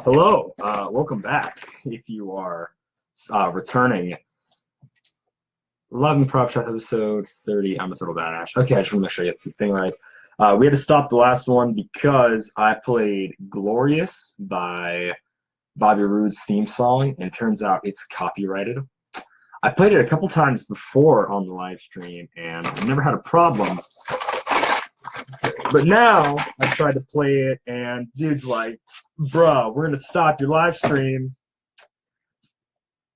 Hello, welcome back. If you are returning, Loving Prop Shop episode 30. I'm a total badass. Okay, I just want to make sure I get the thing right. We had to stop the last one because I played Glorious by Bobby Roode's theme song, and turns out it's copyrighted. I played it a couple times before on the live stream, and I never had a problem. But now I tried to play it, and dude's like, "Bro, we're gonna stop your live stream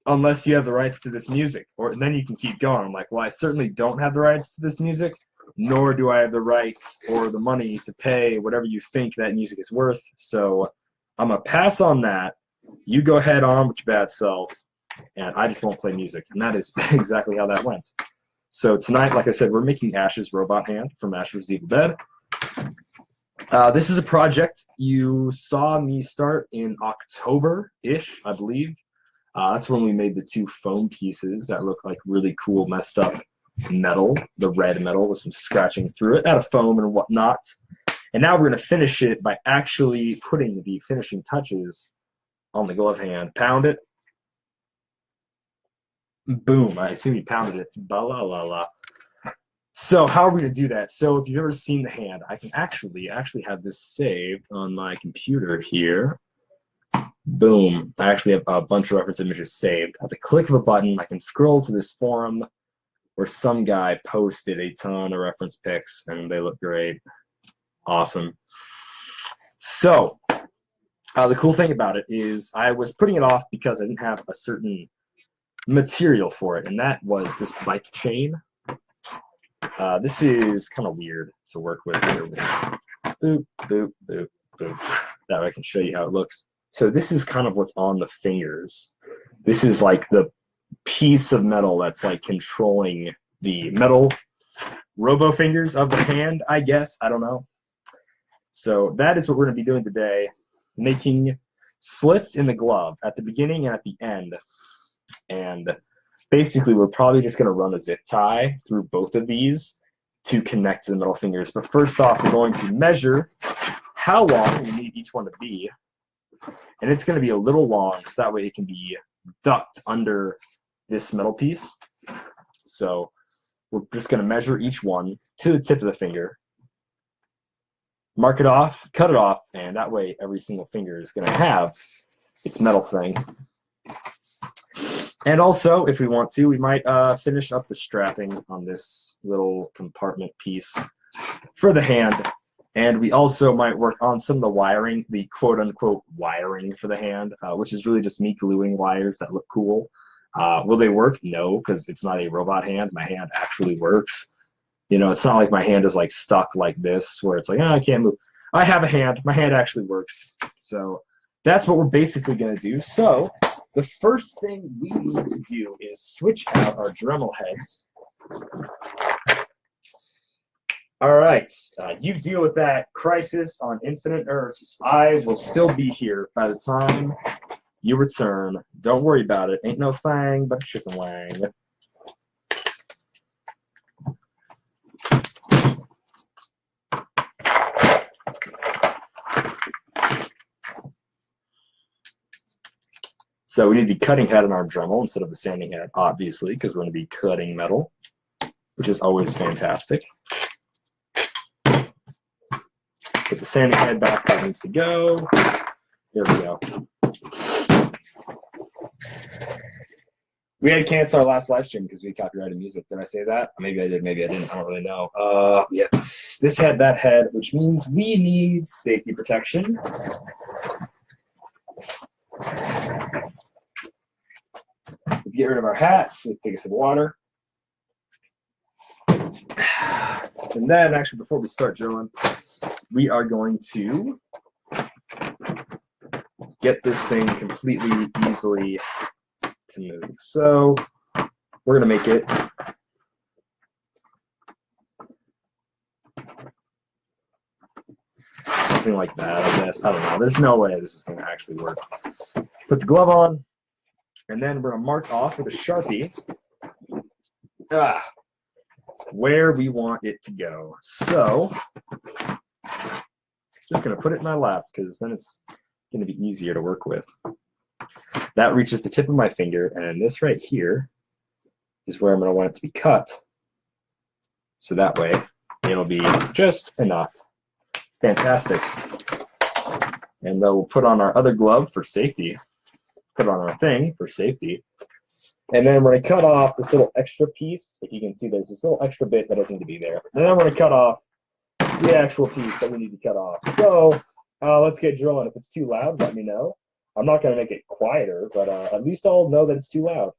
unless you have the rights to this music, or then you can keep going." I'm like, "Well, I certainly don't have the rights to this music, nor do I have the rights or the money to pay whatever you think that music is worth. So I'm gonna pass on that. You go ahead on with your bad self, and I just won't play music." And that is exactly how that went. So tonight, like I said, we're making Ash's robot hand from Ash vs. Evil Dead. This is a project you saw me start in October-ish, I believe. That's when we made the two foam pieces that look like really cool, messed up metal, the red metal with some scratching through it, out of foam and whatnot. And now we're going to finish it by actually putting the finishing touches on the glove hand. Pound it. Boom. I assume you pounded it. Ba-la-la-la. So how are we going to do that? So if you've ever seen the hand, I can actually have this saved on my computer here. Boom. I actually have a bunch of reference images saved. At the click of a button, I can scroll to this forum where some guy posted a ton of reference pics, and they look great. Awesome. So the cool thing about it is I was putting it off because I didn't have a certain material for it, and that was this bike chain. This is kind of weird to work with here. Boop, boop, boop, boop. That way I can show you how it looks. So this is kind of what's on the fingers. This is like the piece of metal that's like controlling the metal robo fingers of the hand, I guess. I don't know. So that is what we're going to be doing today, making slits in the glove at the beginning and at the end. And basically, we're probably just going to run a zip tie through both of these to connect to the middle fingers. But first off, we're going to measure how long we need each one to be. And it's going to be a little long, so that way it can be ducked under this metal piece. So we're just going to measure each one to the tip of the finger, mark it off, cut it off, and that way every single finger is going to have its metal thing. And also, if we want to, we might finish up the strapping on this little compartment piece for the hand. And we also might work on some of the wiring, the quote-unquote wiring for the hand, which is really just me gluing wires that look cool. Will they work? No, because it's not a robot hand. My hand actually works. You know, it's not like my hand is like stuck like this, where it's like, oh, I can't move. I have a hand. My hand actually works. So that's what we're basically going to do. So the first thing we need to do is switch out our Dremel heads. All right, you deal with that crisis on Infinite Earths. I will still be here by the time you return. Don't worry about it. Ain't no thing but a chicken wang. So we need the cutting head on our Dremel instead of the sanding head, obviously, because we're going to be cutting metal, which is always fantastic. Put the sanding head back where it needs to go. There we go. We had to cancel our last live stream because we copyrighted music. Did I say that? Maybe I did, maybe I didn't. I don't really know. We have this head, that head, which means we need safety protection. Get rid of our hats. Let's take a sip of water. And then, actually, before we start drilling, we are going to get this thing completely easily to move. So we're going to make it something like that, I guess. I don't know. There's no way this is going to actually work. Put the glove on, and then we're going to mark off with a Sharpie where we want it to go. So just going to put it in my lap because then it's going to be easier to work with. That reaches the tip of my finger, and this right here is where I'm going to want it to be cut. So that way, it'll be just enough. Fantastic. And then we'll put on our other glove for safety. Put on our thing for safety. And then we're going to cut off this little extra piece. If you can see, there's this little extra bit that doesn't need to be there. And then we're going to cut off the actual piece that we need to cut off. So let's get drilling. If it's too loud, let me know. I'm not going to make it quieter, but at least I'll know that it's too loud.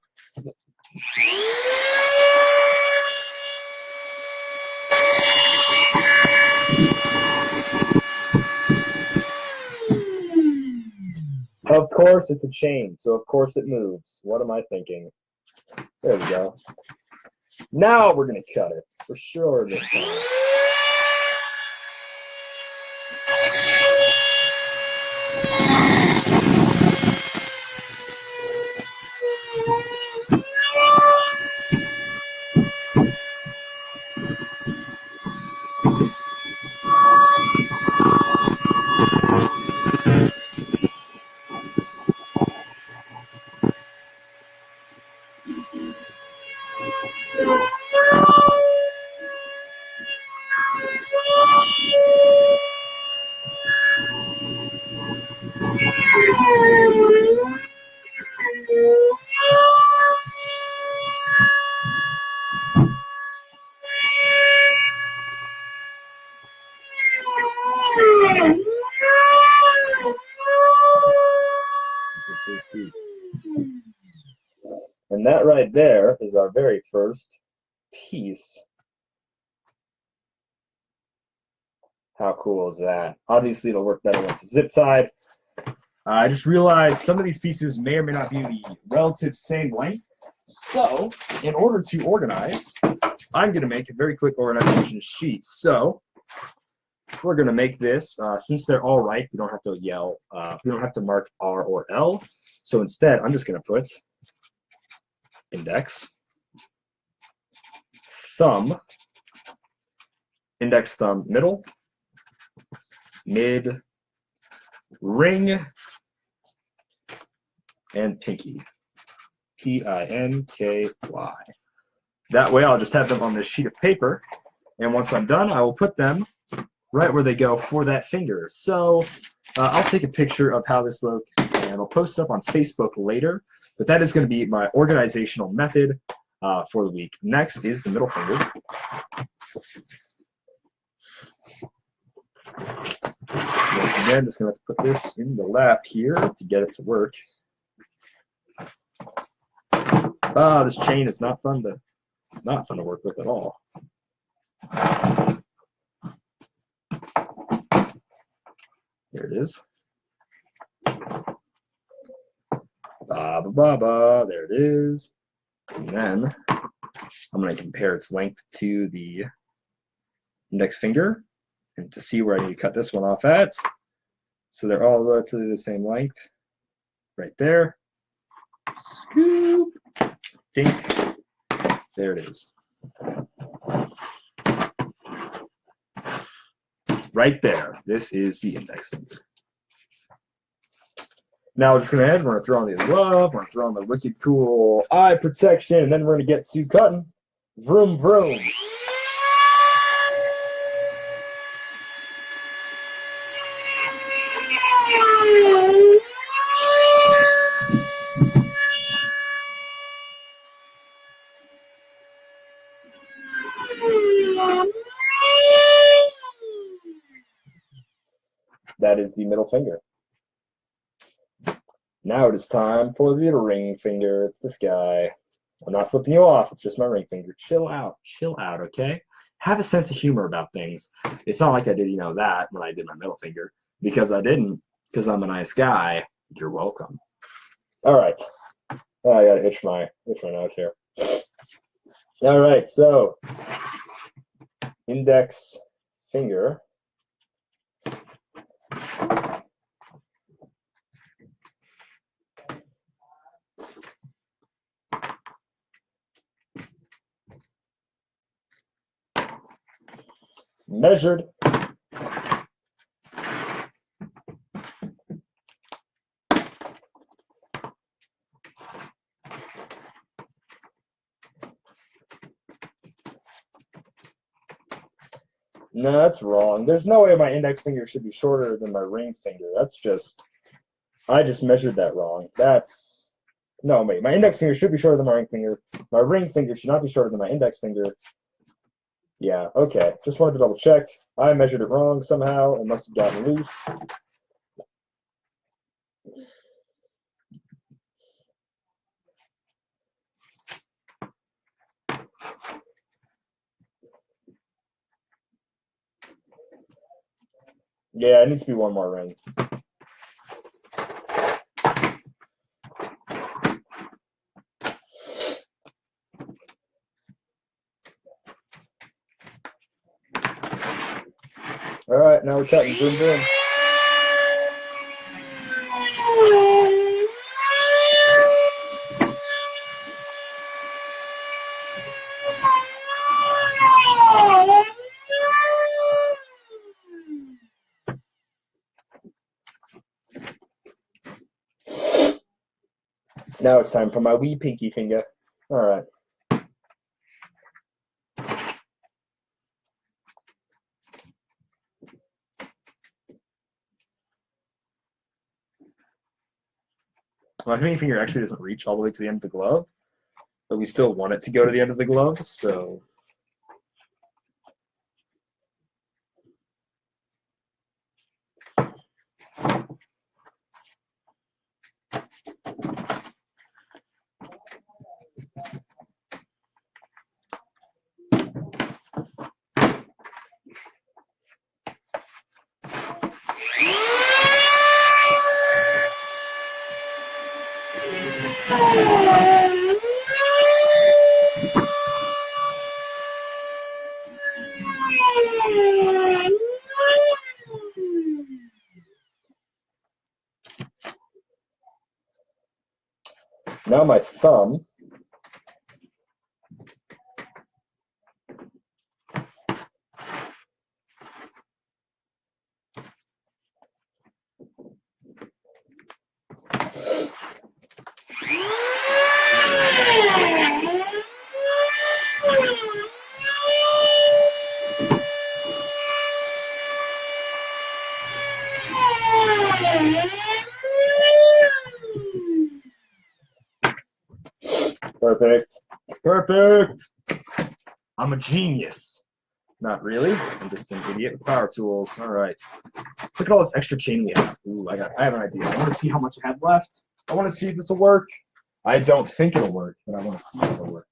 Of course, it's a chain, so of course it moves. What am I thinking? There we go. Now we're going to cut it, for sure this time. And that right there is our very first piece. How cool is that? Obviously, it'll work better once it's zip tied. I just realized some of these pieces may or may not be the relative same length. So, in order to organize, I'm going to make a very quick organization sheet. So, we're going to make this, since they're all right, we don't have to yell, we don't have to mark R or L. So instead, I'm just going to put index, thumb, index, thumb, middle, mid, ring, and pinky. P-I-N-K-Y. That way I'll just have them on this sheet of paper, and once I'm done, I will put them right where they go for that finger. So I'll take a picture of how this looks, and I'll post it up on Facebook later, but that is going to be my organizational method for the week. Next is the middle finger. Once again, just going to put this in the lap here to get it to work. This chain is not fun to work with at all. There it is. Ba ba ba ba. There it is. And then I'm going to compare its length to the index finger, and to see where I need to cut this one off at. So they're all relatively the same length. Right there. Scoop. Dink. There it is. Right there. This is the index finger. Now we're just going to head. We're going to throw on the glove. We're going to throw on the wicked cool eye protection. And then we're going to get to cutting. Vroom, vroom. That is the middle finger. Now it is time for the ring finger. It's this guy. I'm not flipping you off. It's just my ring finger. Chill out, okay? Have a sense of humor about things. It's not like I did, that when I did my middle finger, because I didn't, because I'm a nice guy. You're welcome. All right. Oh, I gotta itch my nose here. All right, so index finger. Measured. No, that's wrong. There's no way my index finger should be shorter than my ring finger. I just measured that wrong. No, wait, my index finger should be shorter than my ring finger. My ring finger should not be shorter than my index finger. Yeah, okay. Just wanted to double check. I measured it wrong somehow. It must have gotten loose. Yeah, it needs to be one more ring. All right, now we're cutting. Boom, boom. Now it's time for my wee pinky finger. All right. My pinky finger actually doesn't reach all the way to the end of the glove, but we still want it to go to the end of the glove, so. Now my thumb. Perfect. Perfect. I'm a genius. Not really. I'm just an idiot with power tools. All right. Look at all this extra chain we have. Ooh, I have an idea. I want to see how much I have left. I want to see if this will work. I don't think it'll work, but I want to see if it'll work.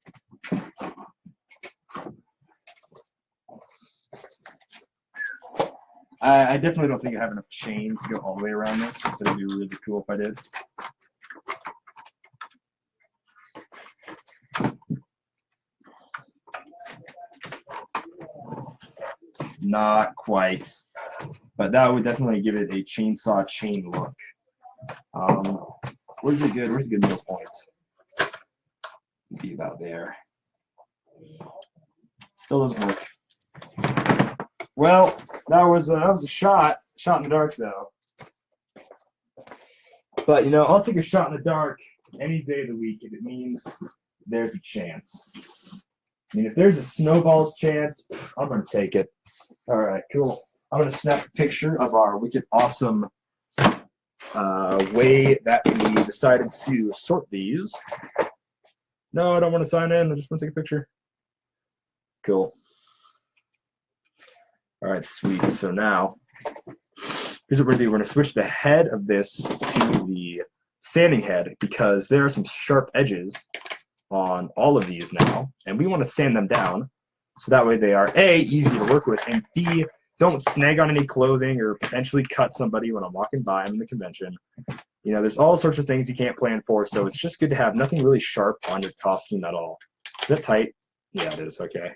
I definitely don't think I have enough chain to go all the way around this, but it'd be really cool if I did. Not quite, but that would definitely give it a chainsaw chain look. Where's a good middle point? Be about there. Still doesn't work. Well, that was a shot in the dark though. But you know, I'll take a shot in the dark any day of the week if it means there's a chance. I mean, if there's a snowball's chance, I'm gonna take it. All right, cool. I'm gonna snap a picture of our wicked awesome way that we decided to sort these. No, I don't want to sign in. I just want to take a picture. Cool. All right, sweet. So now, here's what we're gonna do. We're gonna switch the head of this to the sanding head because there are some sharp edges on all of these now, and we want to sand them down so that way they are A, easy to work with, and B, don't snag on any clothing or potentially cut somebody when I'm walking by them in the convention. You know, there's all sorts of things you can't plan for, so it's just good to have nothing really sharp on your costume at all. Is that tight? Yeah, it is. Okay.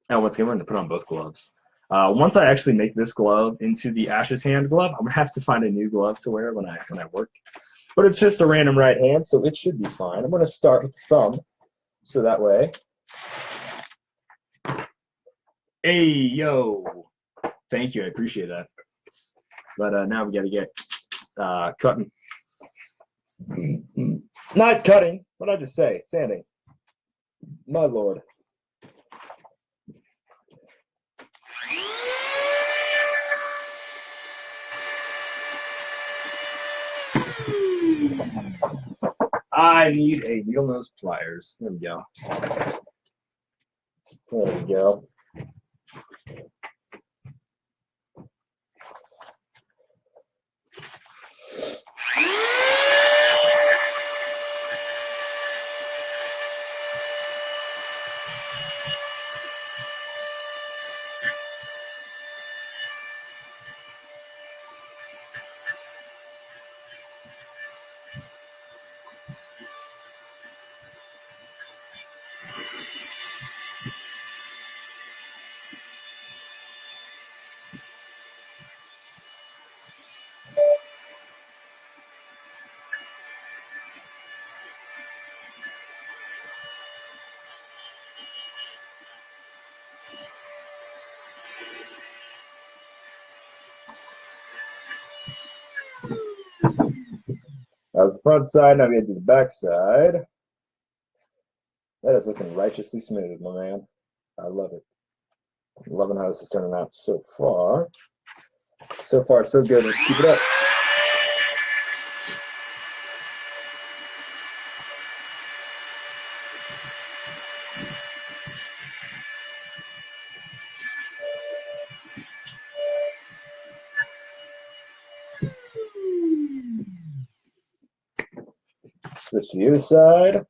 And once again, we're going to put on both gloves. Once I actually make this glove into the Ash's hand glove, I'm going to have to find a new glove to wear when I work. But it's just a random right hand, so it should be fine. I'm going to start with the thumb, so that way. Hey, yo. Thank you. I appreciate that. But now we got to get cutting. Not cutting. What did I just say? Sanding. My lord. I need a needle nose pliers. There we go. There we go. That was the front side. Now we gotta do the back side. That is looking righteously smooth, my man. I love it. I'm loving how this is turning out so far. So far, so good. Let's keep it up. Switch to the other side.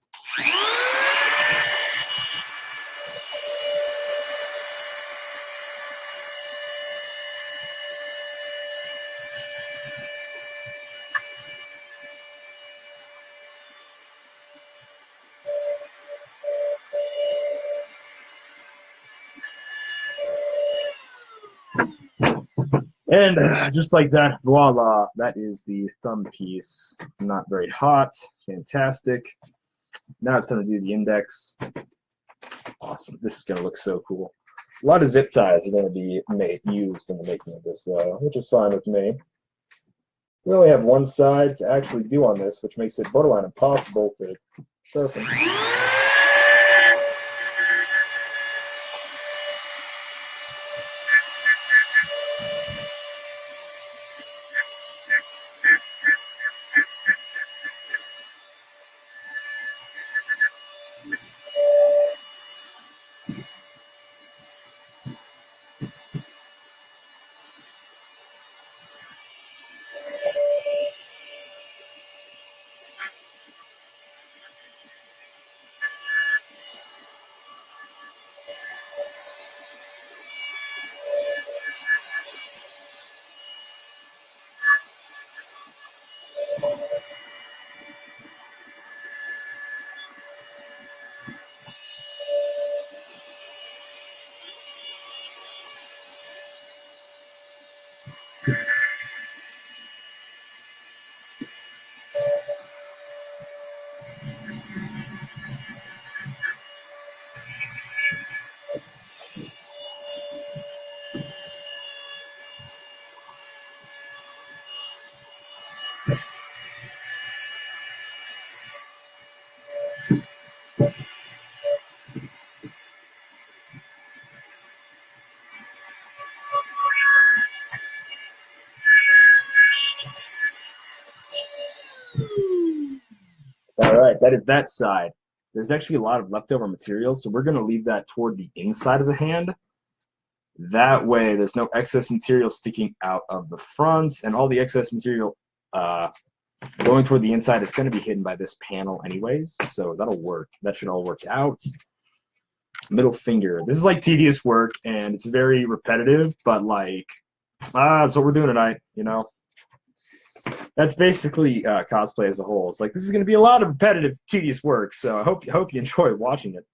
And just like that, voila, that is the thumb piece. Not very hot, fantastic. Now it's time to do the index. Awesome, this is gonna look so cool. A lot of zip ties are gonna be used in the making of this though, which is fine with me. We only have one side to actually do on this, which makes it borderline impossible to sharpen. All right, that is that side. There's actually a lot of leftover material, so we're going to leave that toward the inside of the hand. That way, there's no excess material sticking out of the front, and all the excess material going toward the inside is going to be hidden by this panel anyways, so that'll work. That should all work out. Middle finger. This is like tedious work, and it's very repetitive, but like, that's what we're doing tonight, you know? That's basically cosplay as a whole. It's like, this is going to be a lot of repetitive, tedious work, so I hope you enjoy watching it.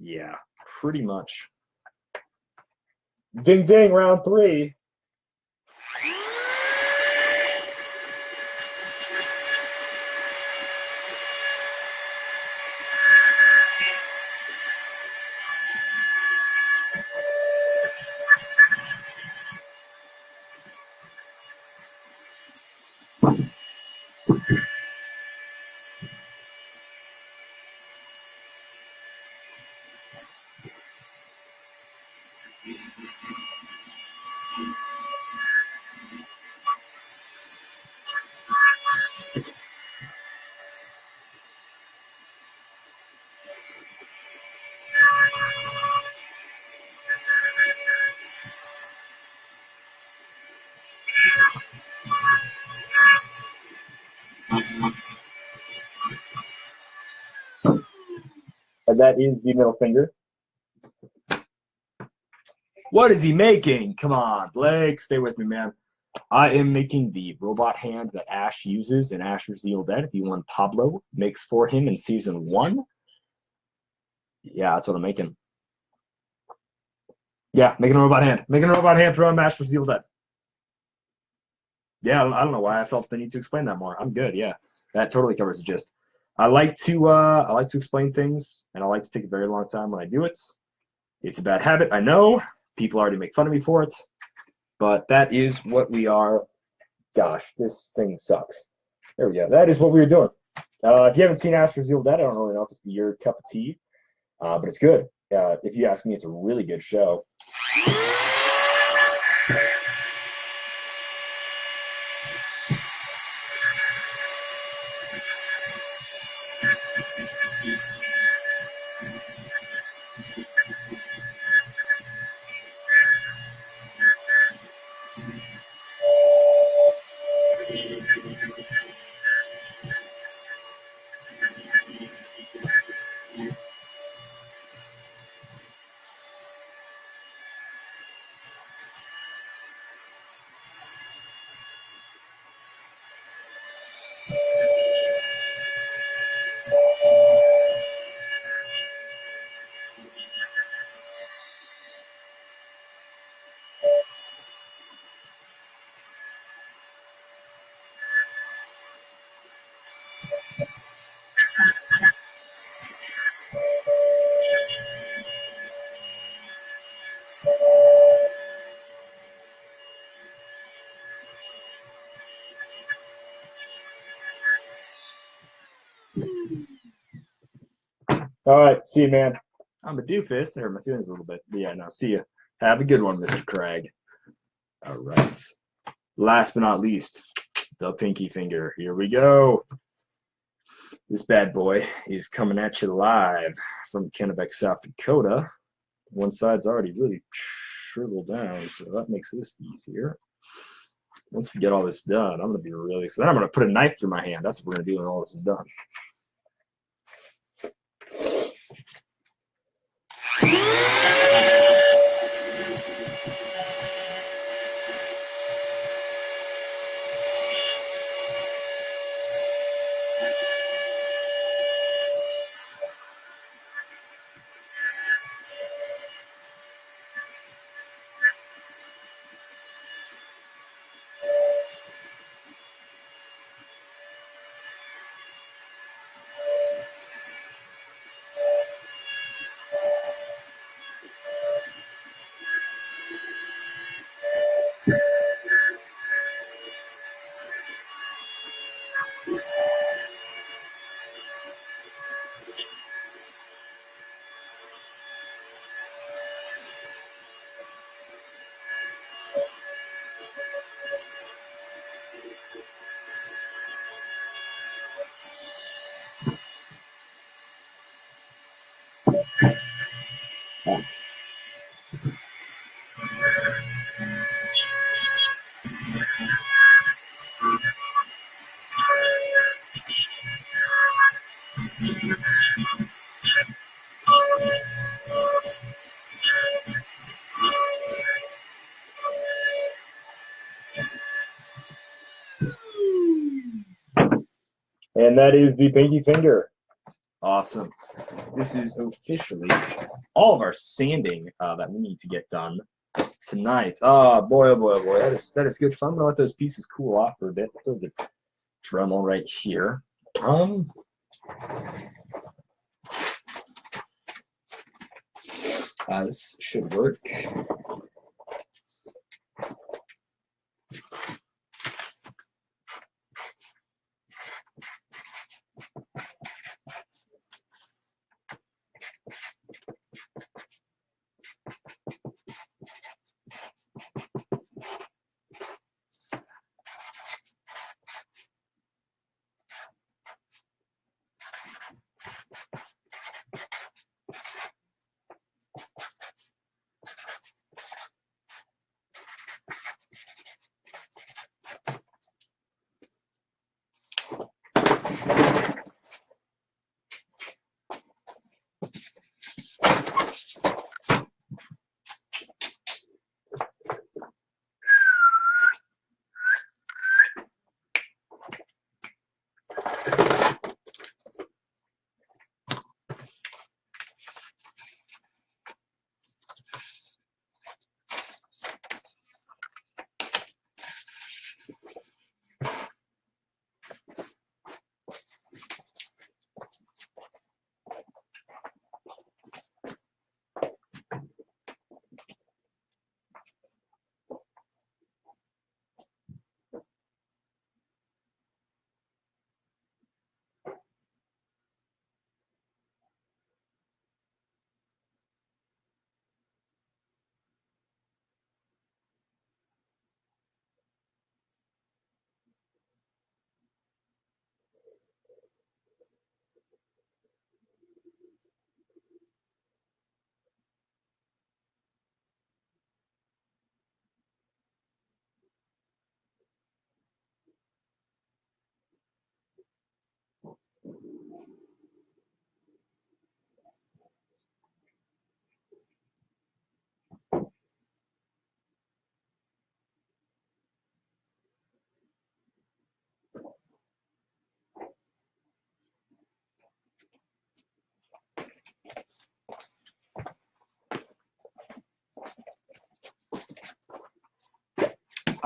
Yeah, pretty much. Ding ding, round 3. And that is the middle finger. What is he making? Come on, Blake, stay with me, man. I am making the robot hand that Ash uses in Ash vs. the Evil Dead. The one Pablo makes for him in season 1. Yeah, that's what I'm making. Yeah, making a robot hand. Making a robot hand for Ash vs. the Evil Dead. Yeah, I don't know why I felt the need to explain that more. I'm good. Yeah, that totally covers the gist. I like to explain things, and I like to take a very long time when I do it. It's a bad habit, I know. People already make fun of me for it, but that is what we are. Gosh, this thing sucks. There we go. That is what we were doing. If you haven't seen Ash vs. Evil Dead, I don't really know if it's your cup of tea, but it's good. If you ask me, it's a really good show. All right, see you, man. I'm a doofus. There, my feelings a little bit. But yeah, no, see you. Have a good one, Mr. Craig. All right. Last but not least, the pinky finger. Here we go. This bad boy is coming at you live from Kennebec, South Dakota. One side's already really shriveled down, so that makes this easier. Once we get all this done, I'm going to be really... So then I'm going to put a knife through my hand. That's what we're going to do when all this is done. And that is the pinky finger. Awesome. This is officially all of our sanding that we need to get done tonight. Oh boy, oh boy, oh boy. That is good fun. I'm gonna let those pieces cool off for a bit. Throw the Dremel right here. This should work.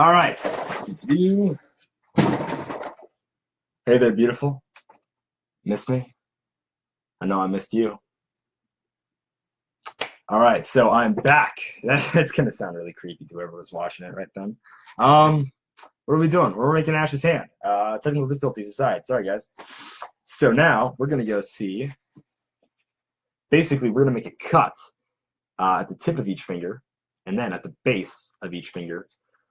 All right, it's you. Hey there, beautiful. Miss me? I know I missed you. All right, so I'm back. That's gonna sound really creepy to whoever was watching it right then. What are we doing? We're making Ash's hand. Technical difficulties aside. Sorry, guys. So now we're gonna go see. Basically, we're gonna make a cut at the tip of each finger, and then at the base of each finger,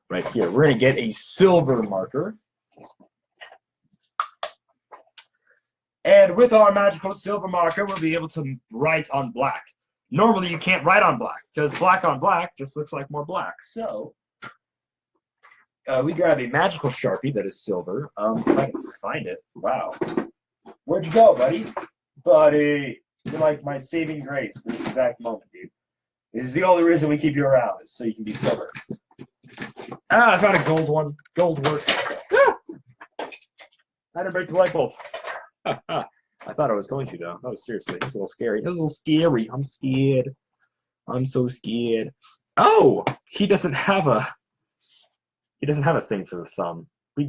right here. We're gonna get a silver marker. And with our magical silver marker, we'll be able to write on black. Normally, you can't write on black, because black on black just looks like more black. So, we grab a magical Sharpie that is silver. If I can find it. Wow. Where'd you go, buddy? Buddy, you're like my saving grace for this exact moment, dude. This is the only reason we keep you around, is so you can be silver. I found a gold one. Gold works. Ah! I didn't break the light bulb. I thought I was going to, though. No, seriously, it's a little scary. It was a little scary. I'm scared. I'm so scared. Oh, he doesn't have a thing for the thumb. We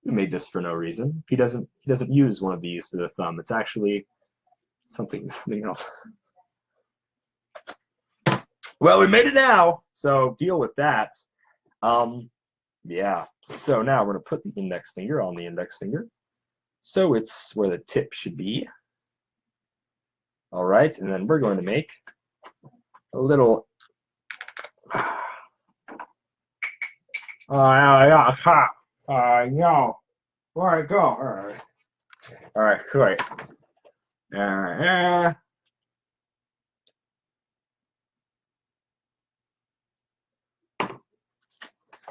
made this for no reason. He doesn't use one of these for the thumb. It's actually something else. Well, we made it now, so deal with that. Yeah. So now we're gonna put the index finger on the index finger. So it's where the tip should be. All right, and then we're going to make a little. No. Where I go? All right, great.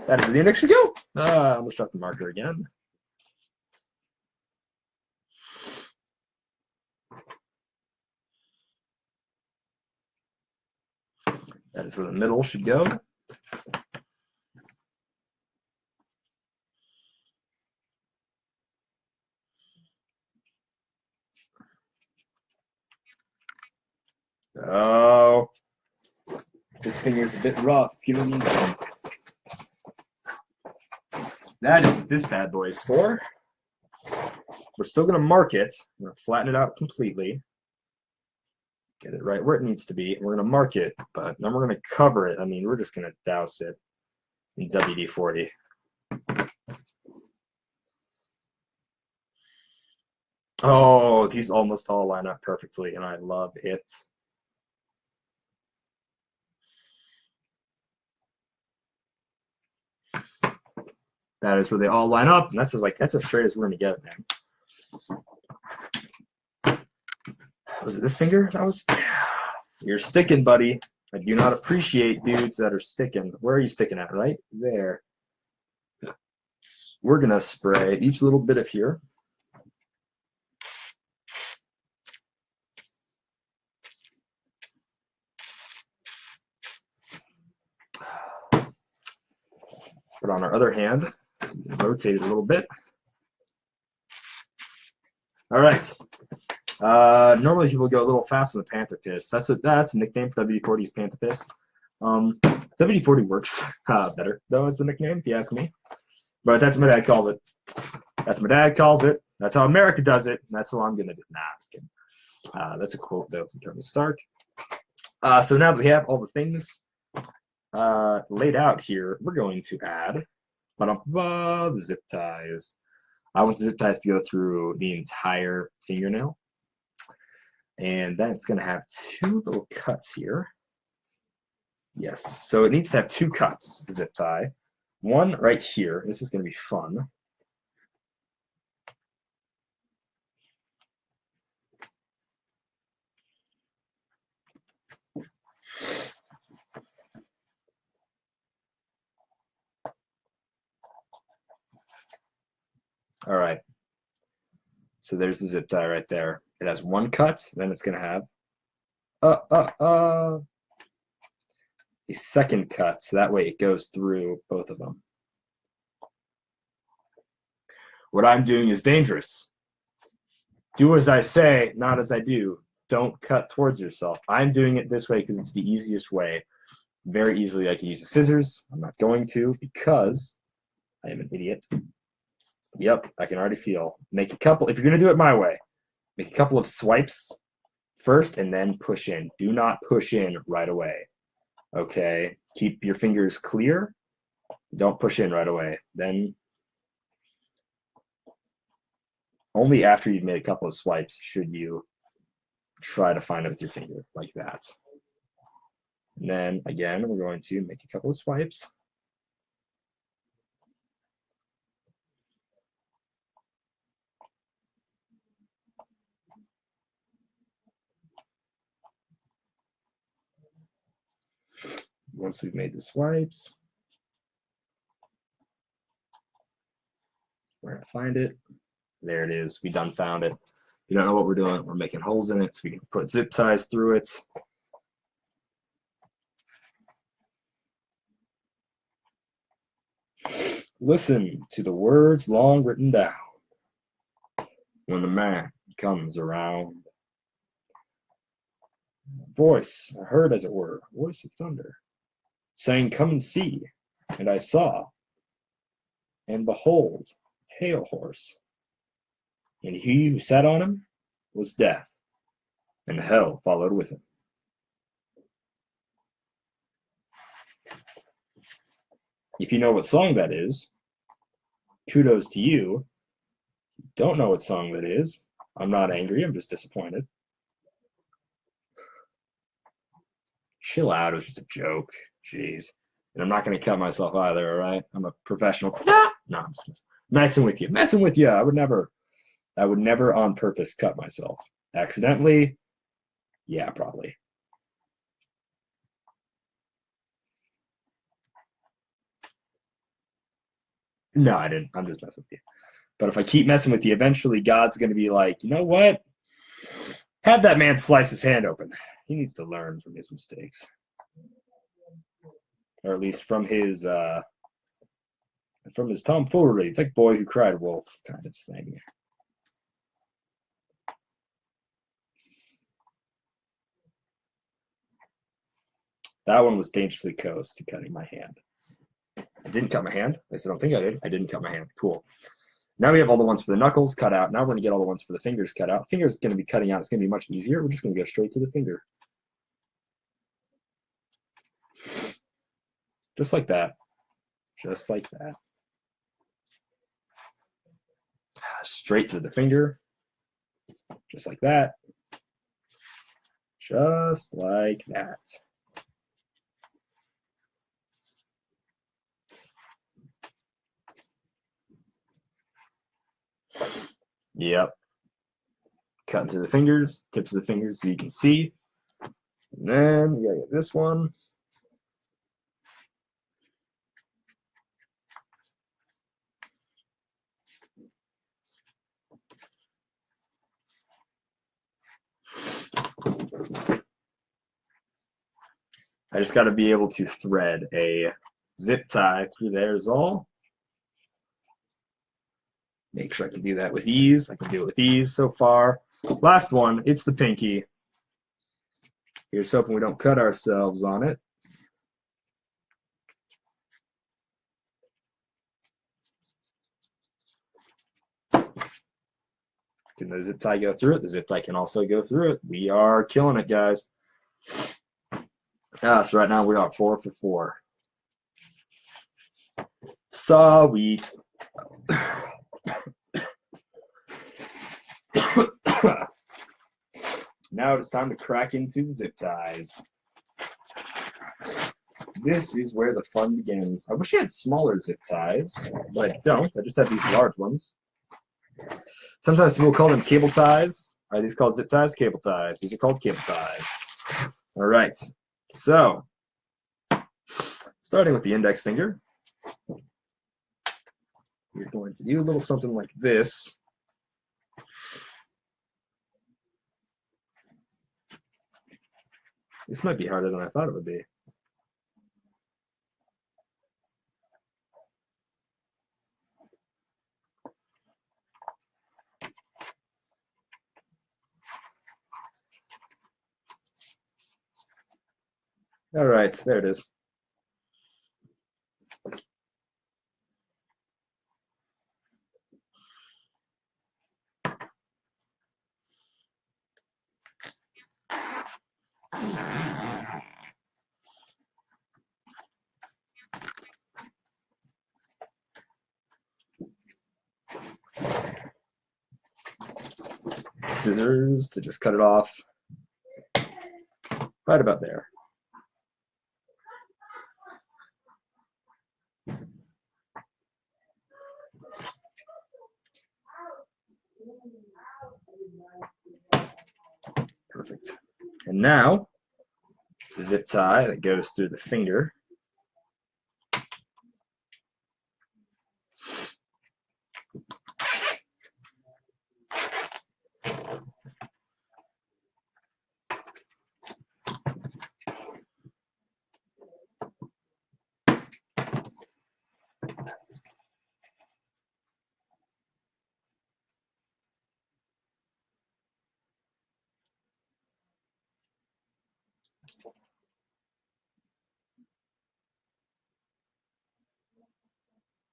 That is the index should go. I almost dropped the marker again. That is where the middle should go. Oh, this finger's a bit rough. It's giving me some. That is what this bad boy is for. We're still going to mark it. We're going to flatten it out completely. Get it right where it needs to be. We're going to mark it, but then we're going to cover it. I mean, we're just going to douse it in WD-40. Oh, these almost all line up perfectly, and I love it. That is where they all line up, and that's as straight as we're going to get it, man. Was it this finger? That was. You're sticking, buddy. I do not appreciate dudes that are sticking. Where are you sticking at? Right there. We're going to spray each little bit of here. Put on our other hand. Rotate it a little bit. All right. Normally people go a little fast on the Panther Piss. That's a nickname for WD-40's Panther Piss. WD-40 works better though as the nickname, if you ask me. But that's what my dad calls it. That's what my dad calls it. That's how America does it. And that's how I'm gonna do. Nah, I'm just kidding. That's a quote though from Tony Stark. So now that we have all the things laid out here, we're going to add the zip ties. I want the zip ties to go through the entire fingernail. And then it's going to have two little cuts here. Yes, so it needs to have two cuts, the zip tie. One right here. This is going to be fun. All right. So there's the zip tie right there. It has one cut, then it's going to have a second cut, so that way it goes through both of them. What I'm doing is dangerous. Do as I say, not as I do. Don't cut towards yourself. I'm doing it this way because it's the easiest way. Very easily, I can use the scissors. I'm not going to because I am an idiot. Yep, I can already feel. Make a couple, if you're going to do it my way, make a couple of swipes first and then push in. Do not push in right away. Okay, keep your fingers clear. Don't push in right away. Then only after you've made a couple of swipes should you try to find it with your finger like that. And then again, we're going to make a couple of swipes. Once we've made the swipes, we're going to find it. There it is. We done found it. You don't know what we're doing. We're making holes in it so we can put zip ties through it. Listen to the words long written down when the man comes around. Voice I heard, as it were, voice of thunder, saying, "Come and see." And I saw, and behold, Hail Horse, and he who sat on him was Death, and hell followed with him. If you know what song that is, kudos to you. Don't know what song that is, I'm not angry, I'm just disappointed. Chill out, it was just a joke. Jeez. And I'm not going to cut myself either, all right? I'm a professional. No, I'm just messing with you. Messing with you. I would never on purpose cut myself. Accidentally? Yeah, probably. No, I didn't. I'm just messing with you. But if I keep messing with you, eventually God's going to be like, you know what? Have that man slice his hand open. He needs to learn from his mistakes. Or at least from his tomfoolery. It's like Boy Who Cried Wolf kind of thing. That one was dangerously close to cutting my hand. I didn't cut my hand. I don't think I did. I didn't cut my hand. Cool. Now we have all the ones for the knuckles cut out. Now we're going to get all the ones for the fingers cut out. Finger's going to be cutting out. It's going to be much easier. We're just going to go straight to the finger. Just like that. Just like that. Straight to the finger. Just like that. Just like that. Yep. Cutting through the fingers, tips of the fingers so you can see. And then we gotta get this one. I just got to be able to thread a zip tie through there is all. Make sure I can do that with ease. I can do it with ease so far. Last one, it's the pinky. Here's hoping we don't cut ourselves on it. Can the zip tie go through it? The zip tie can also go through it. We are killing it, guys. So right now we are 4 for 4. Sweet. Now it's time to crack into the zip ties. This is where the fun begins. I wish I had smaller zip ties, but I don't. I just have these large ones. Sometimes people call them cable ties. Are these called zip ties? Cable ties. These are called cable ties. All right. So, starting with the index finger, you're going to do a little something like this. This might be harder than I thought it would be. All right, there it is. Scissors to just cut it off right about there. Perfect. And now the zip tie that goes through the finger.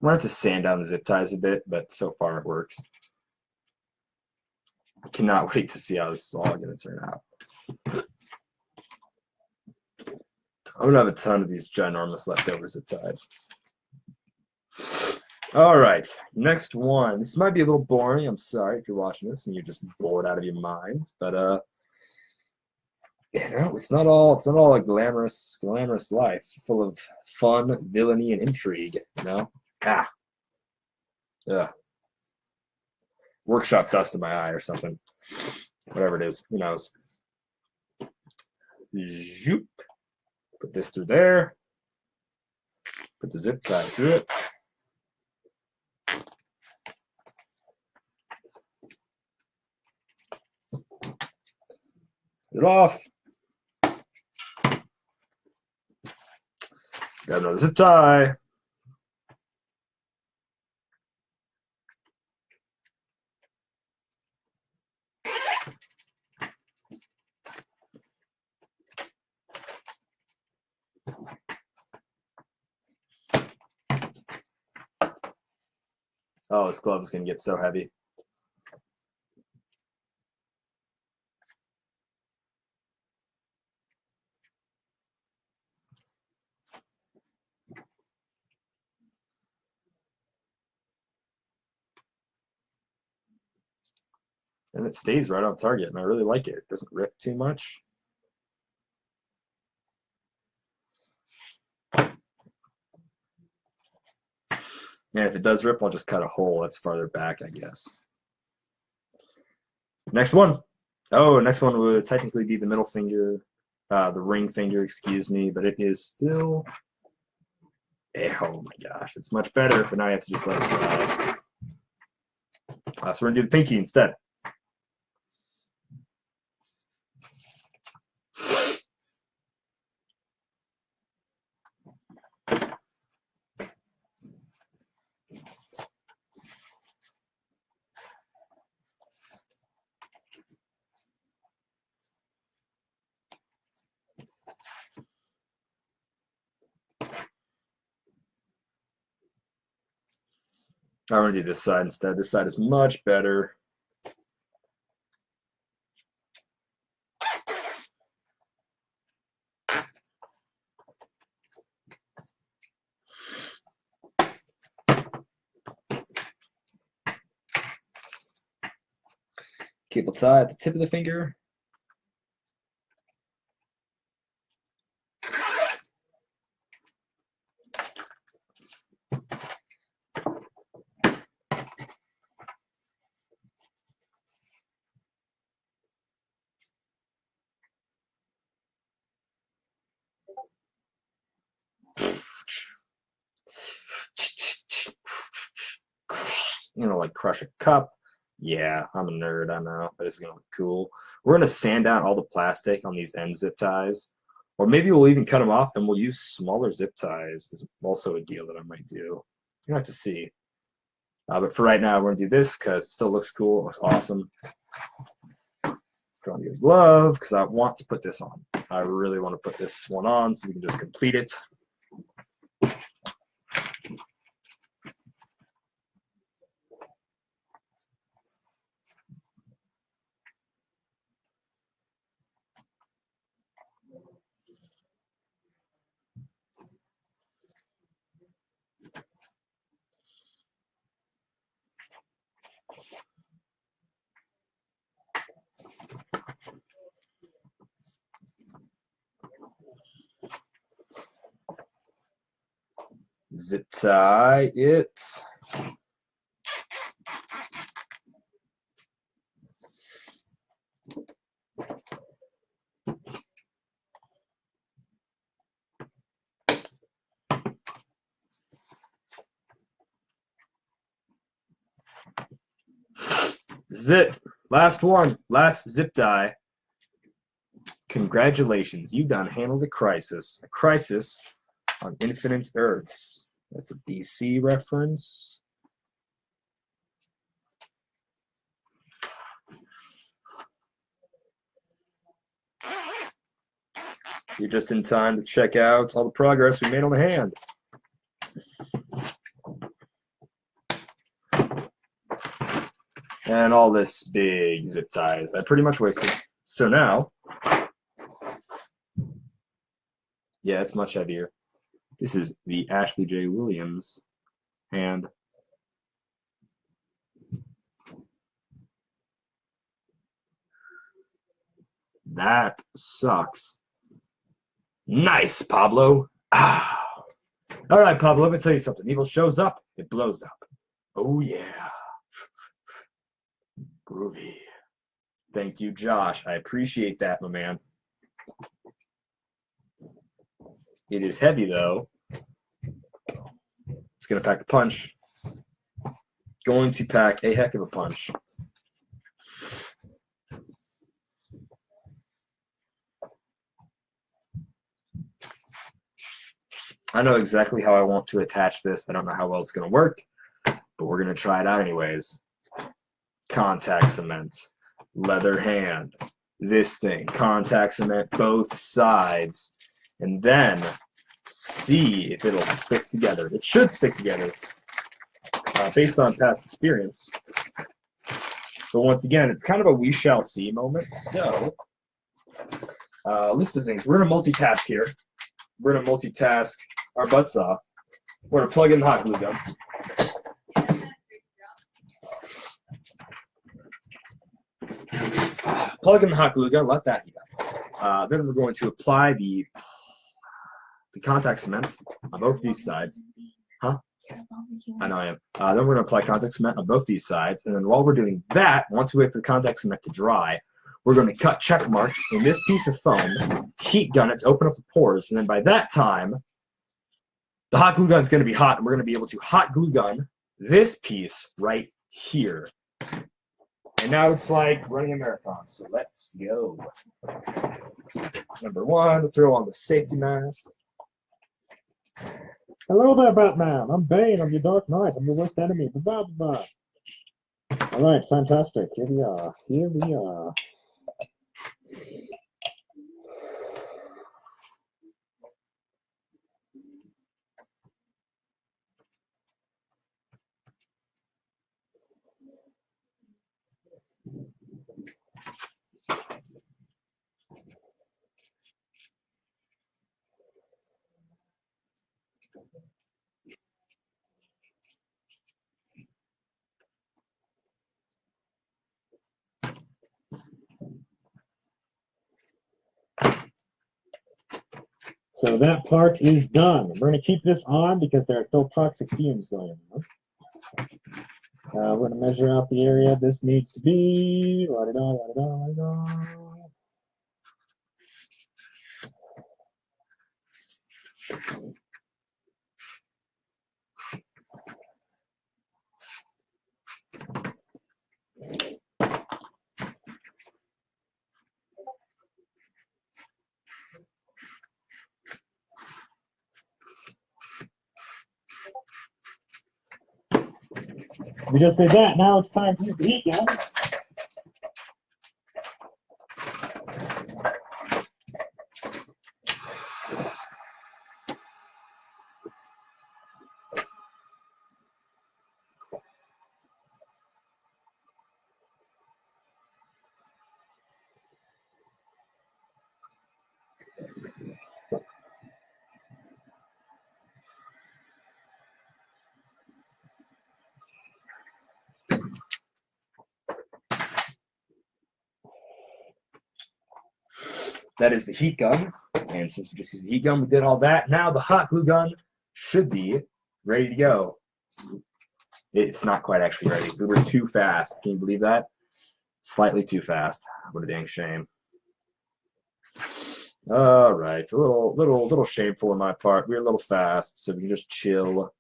I'm going to have to sand down the zip ties a bit, but so far it works. I cannot wait to see how this is all going to turn out. I'm going to have a ton of these ginormous leftover zip ties. All right, next one. This might be a little boring. I'm sorry if you're watching this and you're just bored out of your minds, but you know, it's not all a glamorous life full of fun, villainy, and intrigue. You know, yeah. Workshop dust in my eye or something. Whatever it is, who knows? Zoop. Put this through there. Put the zip tie through it. Put it off. Got another zip tie. Oh, this glove is going to get so heavy. And it stays right on target, and I really like it. It doesn't rip too much. And if it does rip, I'll just cut a hole that's farther back, I guess. Next one. Oh, next one would technically be the middle finger, the ring finger, excuse me, but it is still, oh my gosh, it's much better, but now I have to just let it dry. So we're going to do the pinky instead. I'm going to do this side instead. This side is much better. Cable tie at the tip of the finger. You know, like crush a cup. Yeah, I'm a nerd, I know, but it's gonna look cool. We're gonna sand down all the plastic on these end zip ties, or maybe we'll even cut them off and we'll use smaller zip ties. Is also a deal that I might do. You have to see. But for right now, we're gonna do this because it still looks cool. It looks awesome. Put on the glove because I want to put this on. I really want to put this one on so we can just complete it. Zip tie it. Zip. Last one. Last zip tie. Congratulations. You done handled a crisis. A crisis on Infinite Earths. That's a DC reference. You're just in time to check out all the progress we made on the hand. And all this big zip ties I pretty much wasted. So now, yeah, it's much heavier. This is the Ashley J. Williams hand. That sucks. Nice, Pablo. Ah. All right, Pablo, let me tell you something. Evil shows up, it blows up. Oh, yeah. Groovy. Thank you, Josh. I appreciate that, my man. It is heavy, though. It's going to pack a punch. Going to pack a heck of a punch. I know exactly how I want to attach this. I don't know how well it's going to work, but we're going to try it out anyways. Contact cement, leather hand, this thing, contact cement both sides, and then see if it'll stick together. It should stick together based on past experience. But once again, it's kind of a we shall see moment. So, list of things. We're going to multitask here. We're going to multitask our butts off. We're going to plug in the hot glue gun. Plug in the hot glue gun, let that heat up. Then we're going to apply the contact cement on both these sides. Huh? I know I am. Then we're going to apply contact cement on both these sides. And then while we're doing that, once we wait for the contact cement to dry, we're going to cut check marks in this piece of foam, heat gun it to open up the pores, and then by that time, the hot glue gun is going to be hot, and we're going to be able to hot glue gun this piece right here. And now it's like running a marathon, so let's go. Number one, throw on the safety mask. Hello there, Batman. I'm Bane. I'm your Dark Knight. I'm your worst enemy. Bye-bye. All right, fantastic. Here we are. Here we are. So that part is done. We're going to keep this on because there are still toxic fumes going on. We're going to measure out the area this needs to be. La-da-da, la-da-da, la-da-da. We just did that. Now it's time to use the heat gun. That is the heat gun. And since we just used the heat gun, we did all that. Now the hot glue gun should be ready to go. It's not quite actually ready. We were too fast. Can you believe that? Slightly too fast. What a dang shame. All right, it's a little shameful on my part. We're a little fast, so we can just chill,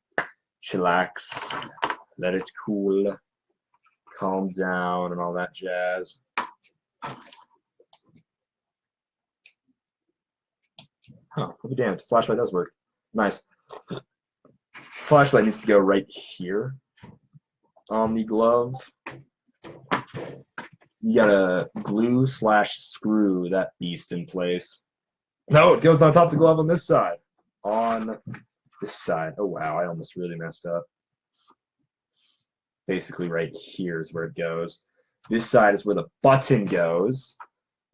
chillax, let it cool, calm down, and all that jazz. Huh, I'll be damned. Flashlight does work. Nice. Flashlight needs to go right here on the glove. You gotta glue / screw that beast in place. No, it goes on top of the glove on this side. On this side. Oh, wow, I almost really messed up. Basically, right here is where it goes. This side is where the button goes.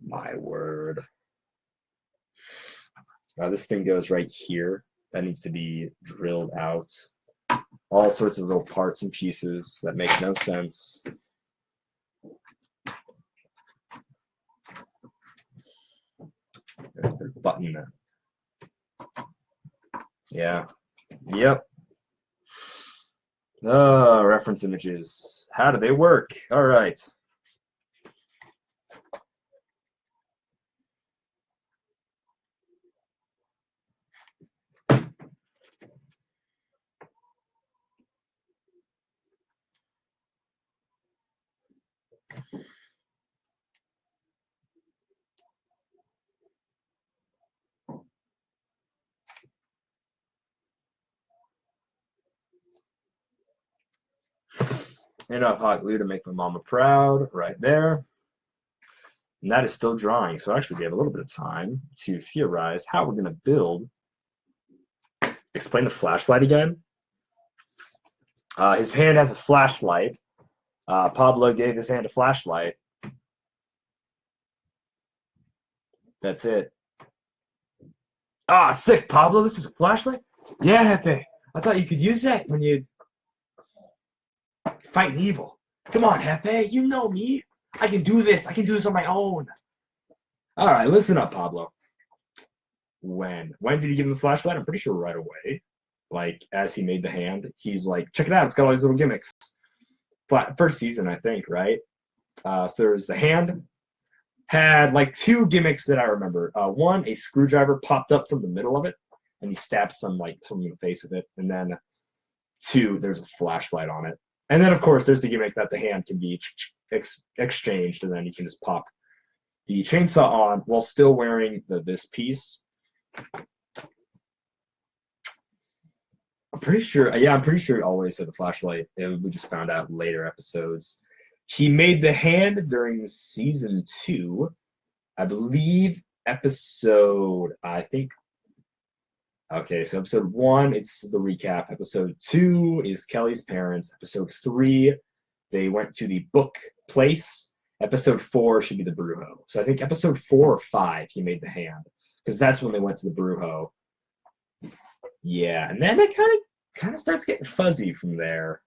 My word. This thing goes right here. That needs to be drilled out. All sorts of little parts and pieces that make no sense. Button. Yeah. Yep. Reference images. How do they work? All right. Enough hot glue to make my mama proud, right there. And that is still drying, so actually we have a little bit of time to theorize how we're going to build. Explain the flashlight again. His hand has a flashlight. Pablo gave his hand a flashlight. That's it. Ah, sick, Pablo. This is a flashlight? Yeah, Hefe. I thought you could use that when you fighting evil. Come on, Hefe. You know me. I can do this. I can do this on my own. All right, listen up, Pablo. When did he give him the flashlight? I'm pretty sure right away. Like, as he made the hand, he's like, check it out. It's got all these little gimmicks. First season, I think, right? So there's the hand. Had like 2 gimmicks that I remember. One, a screwdriver popped up from the middle of it, and he stabbed someone in the face with it. And then 2, there's a flashlight on it. And then, of course, there's the gimmick that the hand can be exchanged, and then you can just pop the chainsaw on while still wearing this piece. I'm pretty sure it always had the flashlight. We just found out later episodes. He made the hand during season 2, I believe. Okay, so episode 1, it's the recap. Episode 2 is Kelly's parents. Episode 3, they went to the book place. Episode 4 should be the Brujo. So I think episode 4 or 5, he made the hand, because that's when they went to the Brujo. Yeah, and then it kind of starts getting fuzzy from there,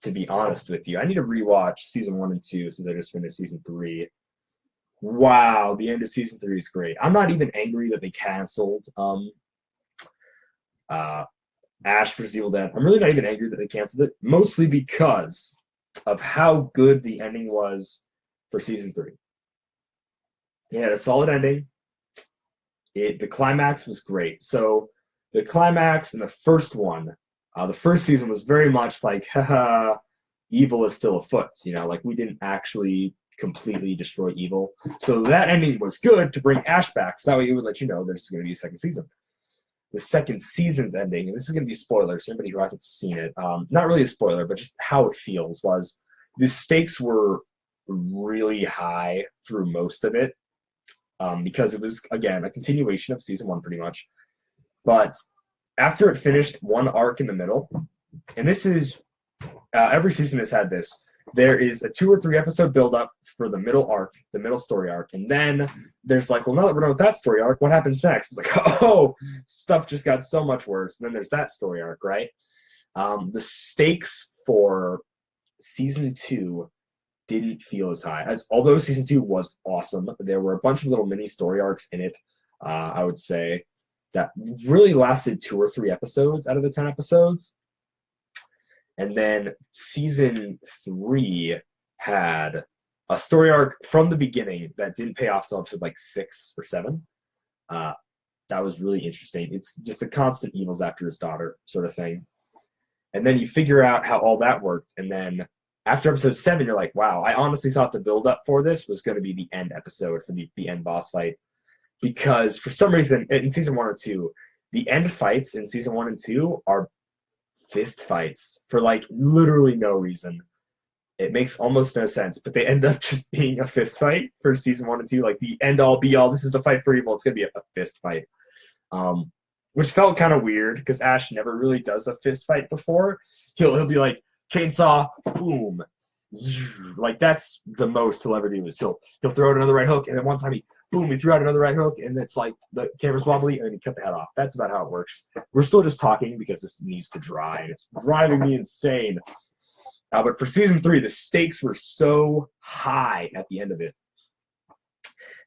to be honest with you. I need to rewatch season 1 and 2 since I just finished season 3. Wow, the end of season 3 is great. I'm not even angry that they canceled Ash vs. Evil Dead. I'm really not even angry that they canceled it, mostly because of how good the ending was for season 3. It had a solid ending. The climax was great. So the climax in the first one, the first season was very much like, haha, evil is still afoot. Like we didn't actually completely destroy evil. So that ending was good to bring Ash back. So that way it would let you know there's going to be a second season. The second season's ending, and this is going to be spoilers for anybody who hasn't seen it. Not really a spoiler, but just how it feels was the stakes were really high through most of it. Because it was, again, a continuation of season 1 pretty much. But after it finished one arc in the middle, and this is, every season has had this, there is a 2 or 3 episode build-up for the middle arc, the middle story arc, and then there's like, well, now that we're done with that story arc, what happens next? It's like, oh, stuff just got so much worse. And then there's that story arc, right? The stakes for season 2 didn't feel as high. As although season 2 was awesome, there were a bunch of little mini story arcs in it. I would say that really lasted 2 or 3 episodes out of the 10 episodes. And then season 3 had a story arc from the beginning that didn't pay off till episode like 6 or 7. That was really interesting. It's just a constant evils after his daughter sort of thing. And then you figure out how all that worked. And then after episode 7, you're like, wow, I honestly thought the build up for this was going to be the end episode for the end boss fight. Because for some reason, in season 1 or 2, the end fights in season 1 and 2 are fist fights for like literally no reason. It makes almost no sense, but they end up just being a fist fight for season 1 and 2. Like the end all be all, this is the fight for evil. It's gonna be a fist fight, which felt kind of weird because Ash never really does a fist fight before. He'll be like chainsaw, boom, like that's the most he'll ever do. So he'll throw out another right hook, and then one time he threw out another right hook, and it's like the camera's wobbly, and then he cut the head off. That's about how it works. We're still just talking because this needs to dry, and it's driving me insane. But for season 3, the stakes were so high at the end of it.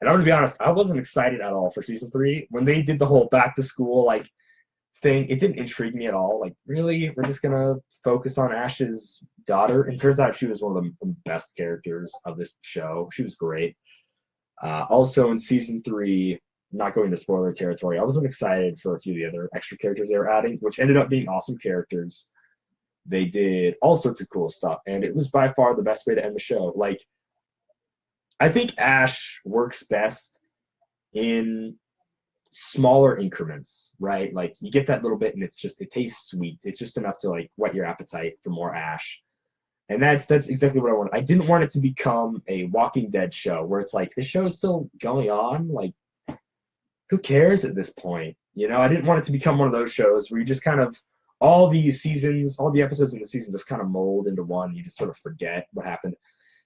And I'm going to be honest, I wasn't excited at all for season 3. When they did the whole back to school like thing, it didn't intrigue me at all. Like, really? We're just going to focus on Ash's daughter? And it turns out she was one of the best characters of this show. She was great. Also in season 3, not going to spoiler territory, I wasn't excited for a few of the other extra characters they were adding, which ended up being awesome characters. They did all sorts of cool stuff, and it was by far the best way to end the show. Like, I think Ash works best in smaller increments, right? Like, you get that little bit, and it's just, it tastes sweet. It's just enough to, like, whet your appetite for more Ash. And that's exactly what I wanted. I didn't want it to become a Walking Dead show, where it's like, this show is still going on. Like, who cares at this point? You know, I didn't want it to become one of those shows where you just kind of, all these seasons, all the episodes in the season just kind of mold into one. You just sort of forget what happened.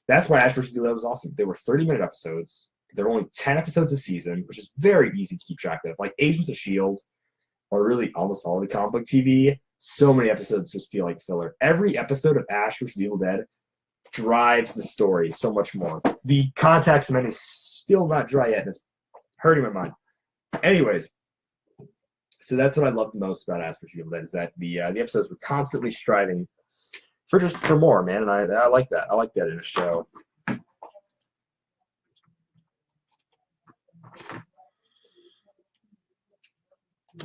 That's why Ash vs. Evil Dead was awesome. They were 30-minute episodes. There were only 10 episodes a season, which is very easy to keep track of. Like Agents of S.H.I.E.L.D., or really almost all the comic book TV, so many episodes just feel like filler. Every episode of Ash vs. Evil Dead drives the story so much more. The contact cement is still not dry yet, and it's hurting my mind. Anyways, so that's what I loved most about Ash vs. Evil Dead, is that the episodes were constantly striving for more, man, and I like that. I like that in a show.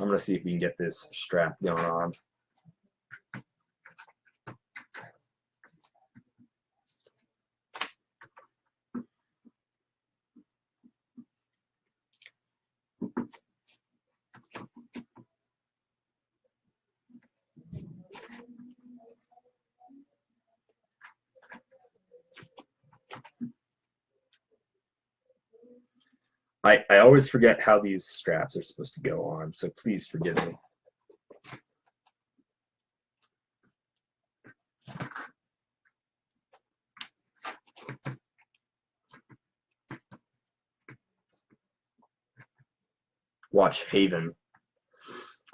I'm gonna see if we can get this strap going on. I always forget how these straps are supposed to go on, so please forgive me. Watch Haven.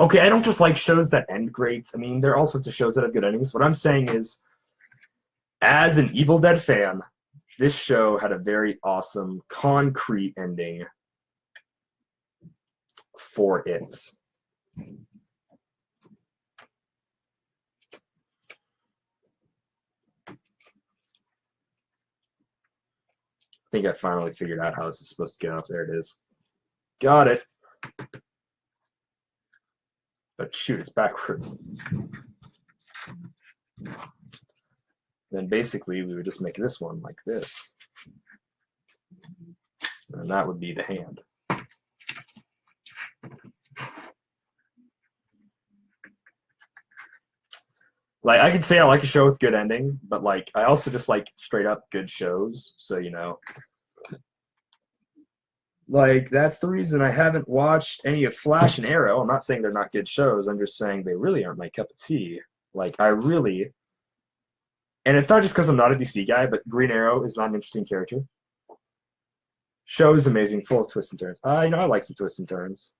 Okay, I don't just like shows that end great. I mean, there are all sorts of shows that have good endings. What I'm saying is, as an Evil Dead fan, this show had a very awesome, concrete ending for it. I think I finally figured out how this is supposed to get up. There it is. Got it. But shoot, it's backwards. Then basically we would just make this one like this. And that would be the hand. Like, I could say I like a show with good ending, but like I also just like straight up good shows. So, you know, like that's the reason I haven't watched any of Flash and Arrow. I'm not saying they're not good shows. I'm just saying they really aren't my cup of tea. Like, I really, and it's not just because I'm not a DC guy, but Green Arrow is not an interesting character. Show is amazing, full of twists and turns. You know, I like some twists and turns.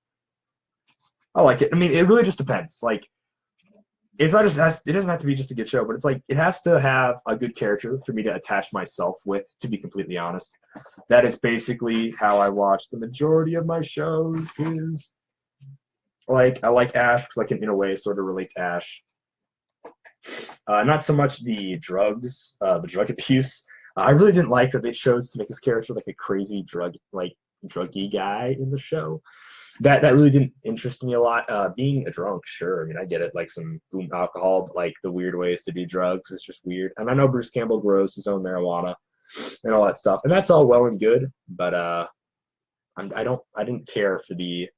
I like it. I mean, it really just depends. Like, it's not just it doesn't have to be just a good show, but it's like it has to have a good character for me to attach myself with, to be completely honest. That is basically how I watch the majority of my shows. Is like I like Ash because I can in a way sort of relate to Ash. Not so much the drugs, the drug abuse. I really didn't like that they chose to make this character like a crazy druggy guy in the show. That really didn't interest me a lot. Being a drunk, sure. I mean, I get it, like some boom alcohol, but like the weird ways to do drugs is just weird. And I know Bruce Campbell grows his own marijuana and all that stuff, and that's all well and good. But I didn't care for the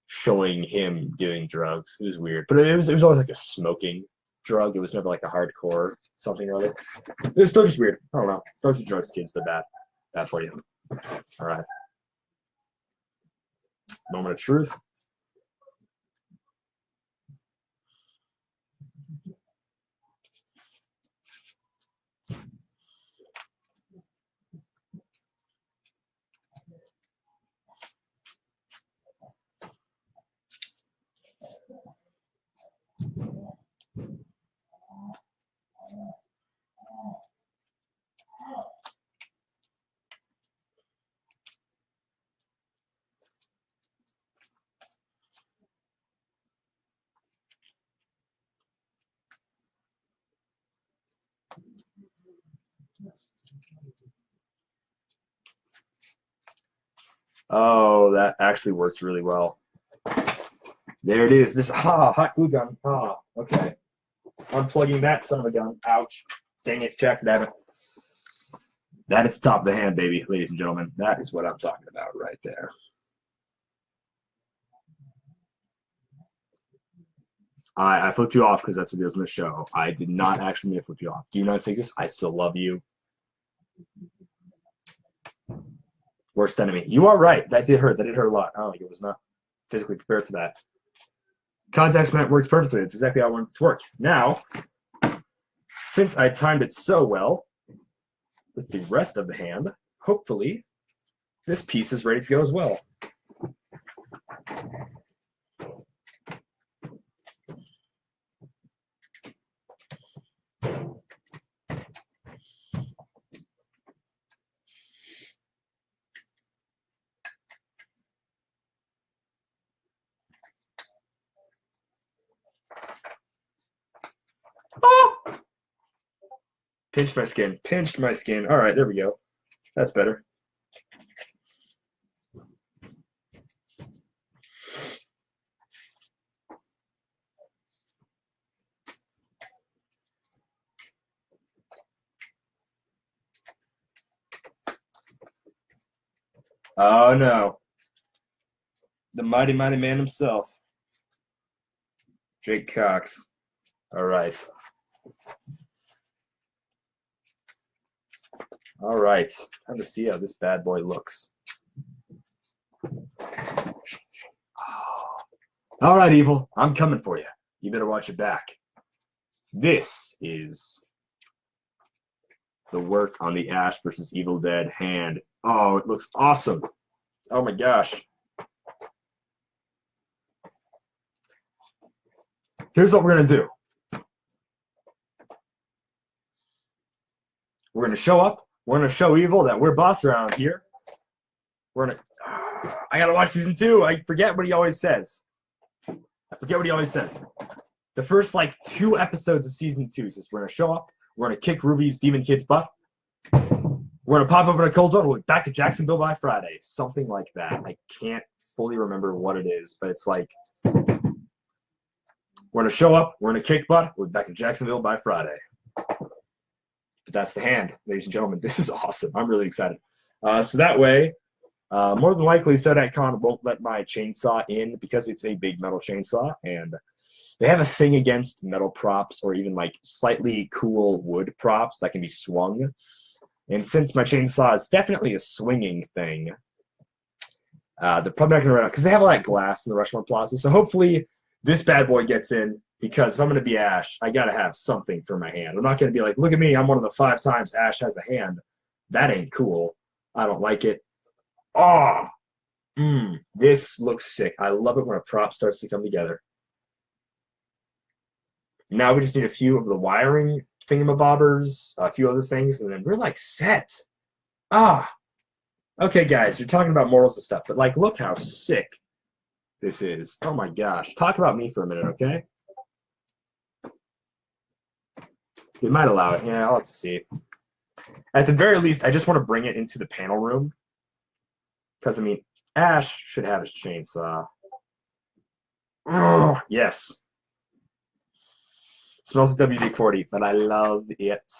showing him doing drugs. It was weird, but it was always like a smoking drug. It was never like a hardcore something or other. It was still just weird. I don't know. Don't do drugs, kids. They're bad for you. All right. Moment of truth. Oh, that actually works really well. There it is. This hot glue gun. Okay. Unplugging that son of a gun. Ouch. Dang it, Jack. Damn it. That is the top of the hand, baby, ladies and gentlemen. That is what I'm talking about right there. I flipped you off because that's what it is in the show. I did not actually mean to flip you off. Do not take this. I still love you. Worst enemy. You are right. That did hurt. That did hurt a lot. I was not physically prepared for that. Context meant works perfectly. It's exactly how I wanted it to work. Now, since I timed it so well with the rest of the hand, hopefully this piece is ready to go as well. Oh! Pinched my skin. Pinched my skin. All right, there we go. That's better. Oh no. The mighty, mighty man himself. Jake Cox. All right. All right. Time to see how this bad boy looks. All right, Evil. I'm coming for you. You better watch your back. This is the work on the Ash versus Evil Dead hand. Oh, it looks awesome. Oh my gosh. Here's what we're going to do. We're going to show up. We're going to show Evil that we're boss around here. We're going to... I got to watch season 2. I forget what he always says. The first, 2 episodes of season 2 says we're going to show up. We're going to kick Ruby's Demon Kid's butt. We're going to pop open a cold one. We'll be back to Jacksonville by Friday. Something like that. I can't fully remember what it is, but it's like... We're going to show up. We're going to kick butt. We're back in Jacksonville by Friday. But that's the hand, ladies and gentlemen. This is awesome. I'm really excited. So that way, more than likely, Sodak-Con won't let my chainsaw in because it's a big metal chainsaw. And they have a thing against metal props or even slightly cool wood props that can be swung. And since my chainsaw is definitely a swinging thing, they're probably not going to run out because they have a lot of glass in the Rushmore Plaza. So hopefully this bad boy gets in, because if I'm going to be Ash, I got to have something for my hand. I'm not going to be like, look at me, I'm one of the 5 times Ash has a hand. That ain't cool. I don't like it. Oh, this looks sick. I love it when a prop starts to come together. Now we just need a few of the wiring thingamabobbers, a few other things, and then we're like set. Ah, okay, guys, you're talking about morals and stuff, but like, look how sick this is. Oh my gosh. Talk about me for a minute, okay? We might allow it. Yeah, I'll have to see. At the very least, I just want to bring it into the panel room. Because, I mean, Ash should have his chainsaw. Oh, yes. Smells like WD-40, but I love it.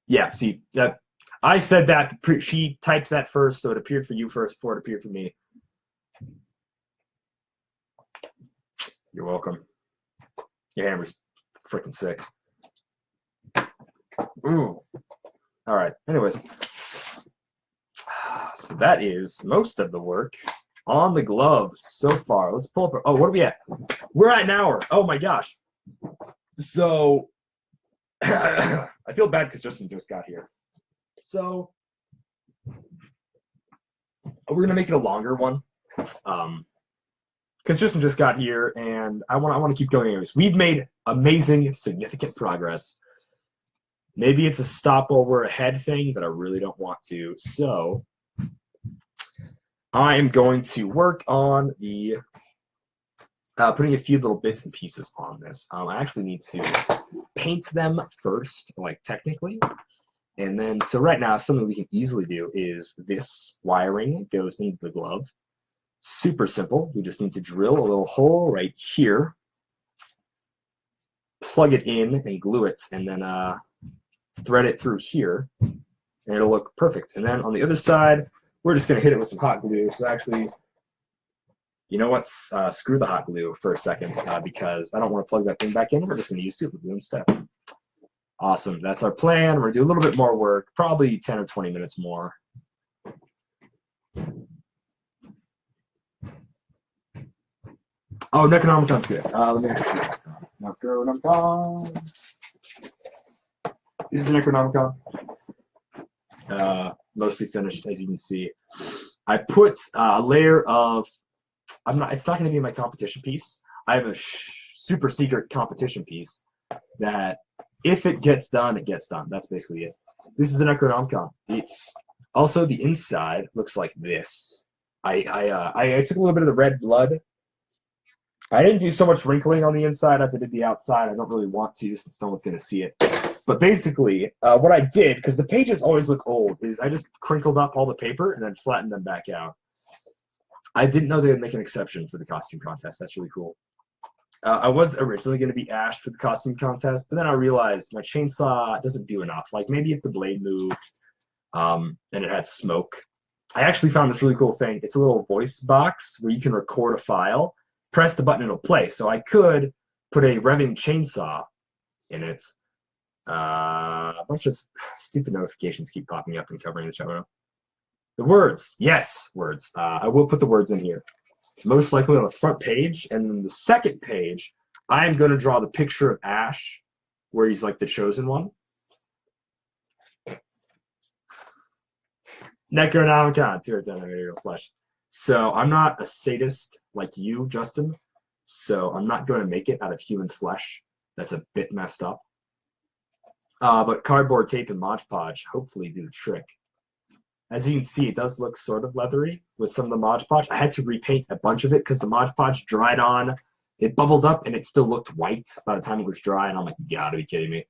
Yeah, see, I said that. She typed that first, so it appeared for you first before it appeared for me. You're welcome. Your hammer's freaking sick. Ooh. All right. Anyways, so that is most of the work on the glove so far. Let's pull up. Oh, what are we at? We're at an hour. Oh my gosh. So I feel bad because Justin just got here. So we're gonna make it a longer one. Because Justin just got here, and I want to keep going anyways. We've made amazing, significant progress. Maybe it's a stop while we're ahead thing, but I really don't want to. So I am going to work on the putting a few little bits and pieces on this. I actually need to paint them first, like technically. And then, so right now, something we can easily do is this wiring goes into the glove. Super simple. We just need to drill a little hole right here, plug it in and glue it, and then thread it through here, and it'll look perfect. And then on the other side, we're just going to hit it with some hot glue. So actually, you know what? Screw the hot glue for a second because I don't want to plug that thing back in. We're just going to use super glue instead. Awesome. That's our plan. We're going to do a little bit more work, probably 10 or 20 minutes more. Oh, Necronomicon's good. Let me actually Necronomicon. This is the Necronomicon. Mostly finished, as you can see. I put a layer of. It's not going to be my competition piece. I have a super secret competition piece that, if it gets done, it gets done. That's basically it. This is the Necronomicon. It's also the inside looks like this. I took a little bit of the red blood. I didn't do so much wrinkling on the inside as I did the outside. I don't really want to since no one's going to see it. But basically, what I did, because the pages always look old, is I just crinkled up all the paper and then flattened them back out. I didn't know they would make an exception for the costume contest. That's really cool. I was originally going to be Ash for the costume contest, but then I realized my chainsaw doesn't do enough. Like maybe if the blade moved and it had smoke. I actually found this really cool thing. It's a little voice box where you can record a file, press the button, it'll play. So I could put a revving chainsaw in it. A bunch of stupid notifications keep popping up and covering the show. The words, yes, words. I will put the words in here. Most likely on the front page, and then the second page, I am going to draw the picture of Ash, where he's like the chosen one. Necronomicon, tear it down, here flesh. So I'm not a sadist like you, Justin. So I'm not going to make it out of human flesh. That's a bit messed up. But cardboard tape and Mod Podge hopefully do the trick. As you can see, it does look sort of leathery with some of the Mod Podge. I had to repaint a bunch of it because the Mod Podge dried on. It bubbled up and it still looked white by the time it was dry. And I'm like, you gotta be kidding me.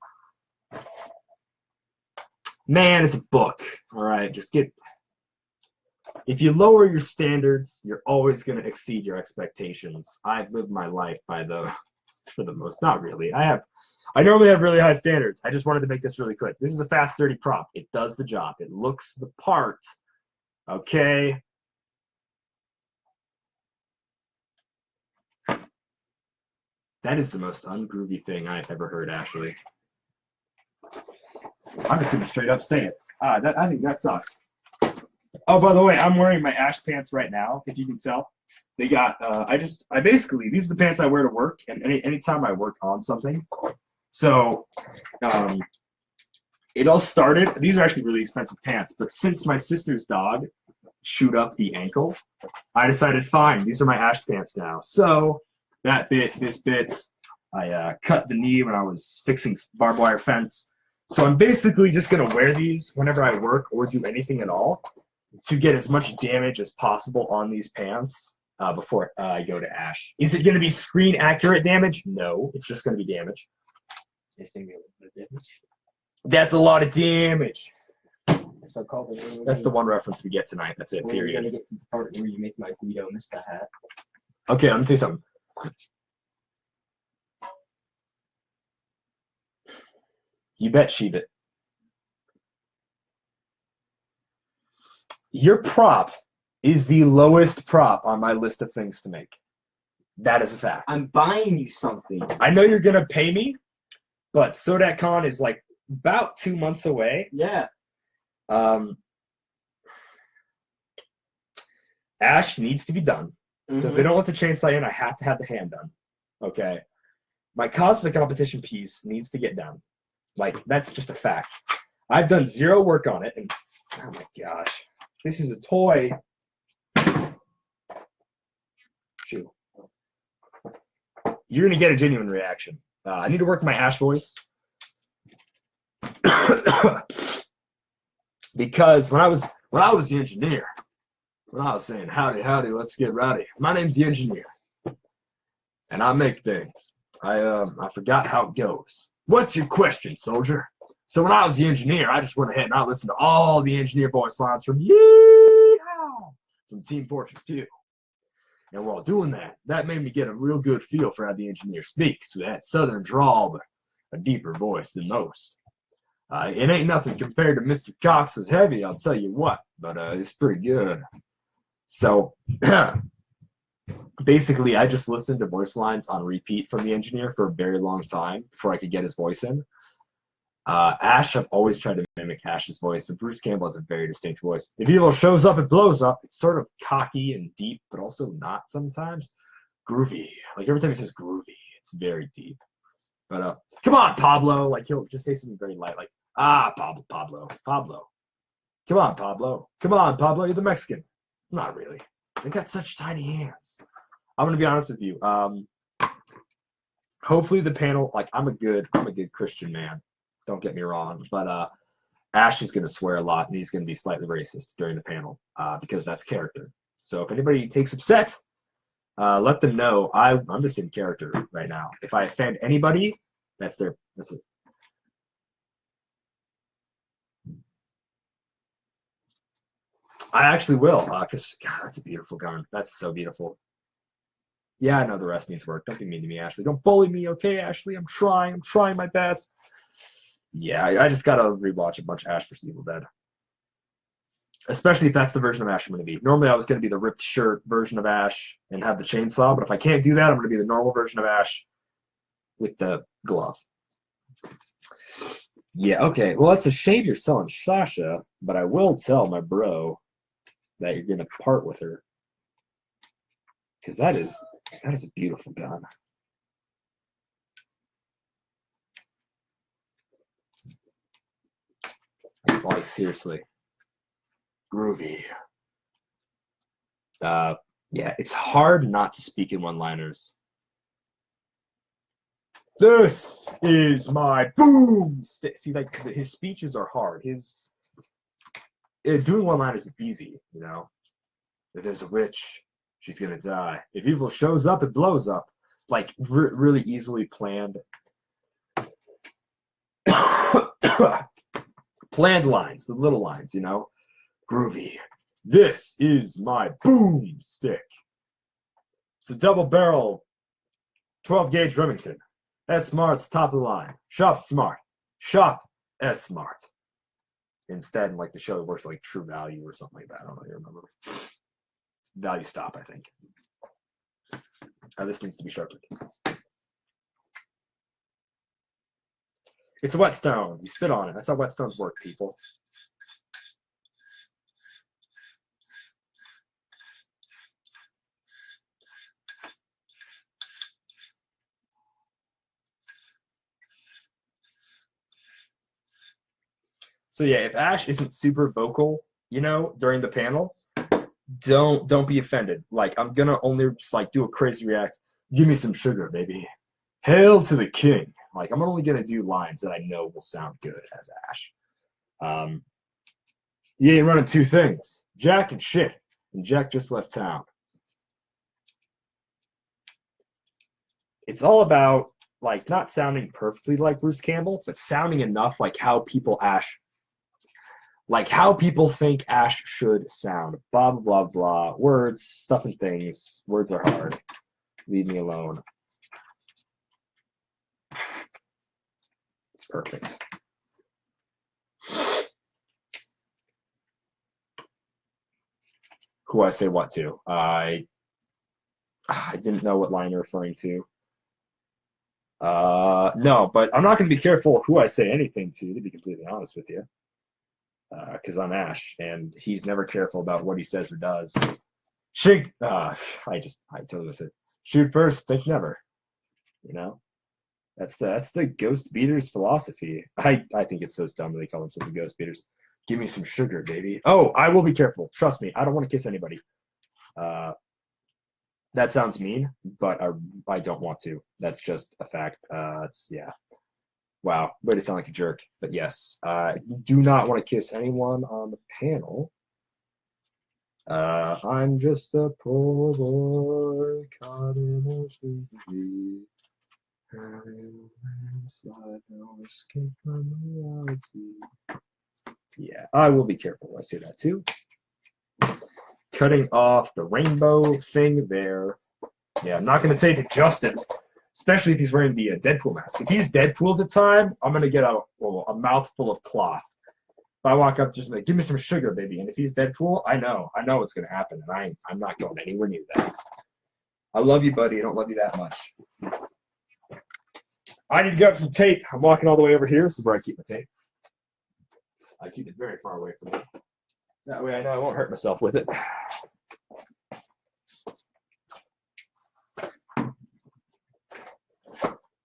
Man, it's a book. All right, just get. If you lower your standards, you're always going to exceed your expectations. I've lived my life by the, for the most, not really. I normally have really high standards. I just wanted to make this really quick. This is a fast, sturdy prop. It does the job. It looks the part. Okay. That is the most ungroovy thing I've ever heard, Ashley. I'm just going to straight up say it. I think that sucks. Oh, by the way, I'm wearing my Ash pants right now, if you can tell. They got, I basically, these are the pants I wear to work, and anytime I work on something. So, it all started, these are actually really expensive pants, but since my sister's dog chewed up the ankle, I decided, fine, these are my Ash pants now. So, that bit, this bit, I cut the knee when I was fixing barbed wire fence. So I'm basically just going to wear these whenever I work or do anything at all to get as much damage as possible on these pants before I go to Ash. Is it going to be screen accurate damage? No, it's just going to be damage. It's gonna be a little bit of damage. That's a lot of damage. So Colton, That's the one reference we get tonight. That's it, we're period. gonna get to the part where you make my Guido miss the hat. Okay, let me tell you something. You bet, Sheebit. Your prop is the lowest prop on my list of things to make. That is a fact. I'm buying you something. I know you're gonna pay me, but SodakCon is like about 2 months away. Yeah. Ash needs to be done. So if they don't let the chainsaw in, I have to have the hand done. Okay. My cosplay competition piece needs to get done. Like, that's just a fact. I've done zero work on it, and oh my gosh. This is a toy. Shoo. You're gonna get a genuine reaction. I need to work my Ash voice. Because when I was the engineer, when I was saying howdy, howdy, let's get rowdy. My name's the engineer, and I make things. I forgot how it goes. What's your question, soldier? So when I was the engineer, I just went ahead and I listened to all the engineer voice lines from Yeehaw from Team Fortress 2. And while doing that, that made me get a real good feel for how the engineer speaks with that southern drawl, but a deeper voice than most. It ain't nothing compared to Mr. Cox's heavy, I'll tell you what, but it's pretty good. So basically, I just listened to voice lines on repeat from the engineer for a very long time before I could get his voice in. Ash, I've always tried to mimic Ash's voice, but Bruce Campbell has a very distinct voice. If evil shows up, it blows up. It's sort of cocky and deep, but also not sometimes. Groovy. Like every time he says groovy, it's very deep. But come on, Pablo. Like he'll just say something very light, like, Pablo. Come on, Pablo. Come on, Pablo. You're the Mexican. Not really. They got such tiny hands. I'm gonna be honest with you. Hopefully the panel, like I'm a good Christian man. Don't get me wrong, but Ash is gonna swear a lot and he's gonna be slightly racist during the panel because that's character. So if anybody takes upset, let them know I'm just in character right now. If I offend anybody, that's it. I actually will, because God, that's a beautiful gun. That's so beautiful. Yeah, I know the rest needs work. Don't be mean to me, Ashley. Don't bully me, okay, Ashley? I'm trying my best. Yeah, I just gotta rewatch a bunch of Ash vs. Evil Dead. Especially if that's the version of Ash I'm gonna be. Normally I was gonna be the ripped shirt version of Ash and have the chainsaw, but if I can't do that, I'm gonna be the normal version of Ash with the glove. Yeah, okay. Well, it's a shame you're selling Sasha, but I will tell my bro that you're gonna part with her. Because that is a beautiful gun. Like seriously. Groovy. Yeah, it's hard not to speak in one-liners. This is my boom stick. See, like his speeches are hard. Doing one-liners is easy, you know. If there's a witch, she's gonna die. If evil shows up, it blows up. Like really easily planned. Planned lines, the little lines, you know. Groovy. This is my boom stick. It's a double barrel 12 gauge Remington. S-Smart's top of the line. Shop smart. Shop S-Smart. Instead, like the show works like True Value or something like that. I don't really remember. Value Stop, I think. This needs to be sharpened. It's a whetstone. You spit on it. That's how whetstones work, people. So yeah, if Ash isn't super vocal, you know, during the panel, don't be offended. Like I'm gonna only just like do a crazy react. Give me some sugar, baby. Hail to the king. Like, I'm only gonna do lines that I know will sound good as Ash. You ain't running two things, Jack and shit. And Jack just left town. It's all about like not sounding perfectly like Bruce Campbell, but sounding enough like how people think Ash should sound. Blah blah blah blah. Words, stuff and things. Words are hard. Leave me alone. Perfect. Who I say what to? I didn't know what line you're referring to. No, but I'm not going to be careful who I say anything to be completely honest with you. Because I'm Ash, and he's never careful about what he says or does. I totally was it. Shoot first, think never. You know, that's the Ghost Beaters philosophy. I think it's so dumb that they call themselves the Ghost Beaters. Give me some sugar, baby. Oh, I will be careful. Trust me, I don't want to kiss anybody. That sounds mean, but I don't want to. That's just a fact. Yeah. Wow, way to sound like a jerk. But yes, do not want to kiss anyone on the panel. I'm just a poor boy caught in a tree. No escape from reality. Yeah, I will be careful when I say that too. Cutting off the rainbow thing there. Yeah, I'm not going to say to Justin, especially if he's wearing the Deadpool mask. If he's Deadpool at the time, I'm going to get a mouthful of cloth. If I walk up, just like, give me some sugar, baby. And if he's Deadpool, I know what's going to happen. And I'm not going anywhere near that. I love you, buddy. I don't love you that much. I need to get some tape. I'm walking all the way over here. This is where I keep my tape. I keep it very far away from me. That way I know I won't hurt myself with it.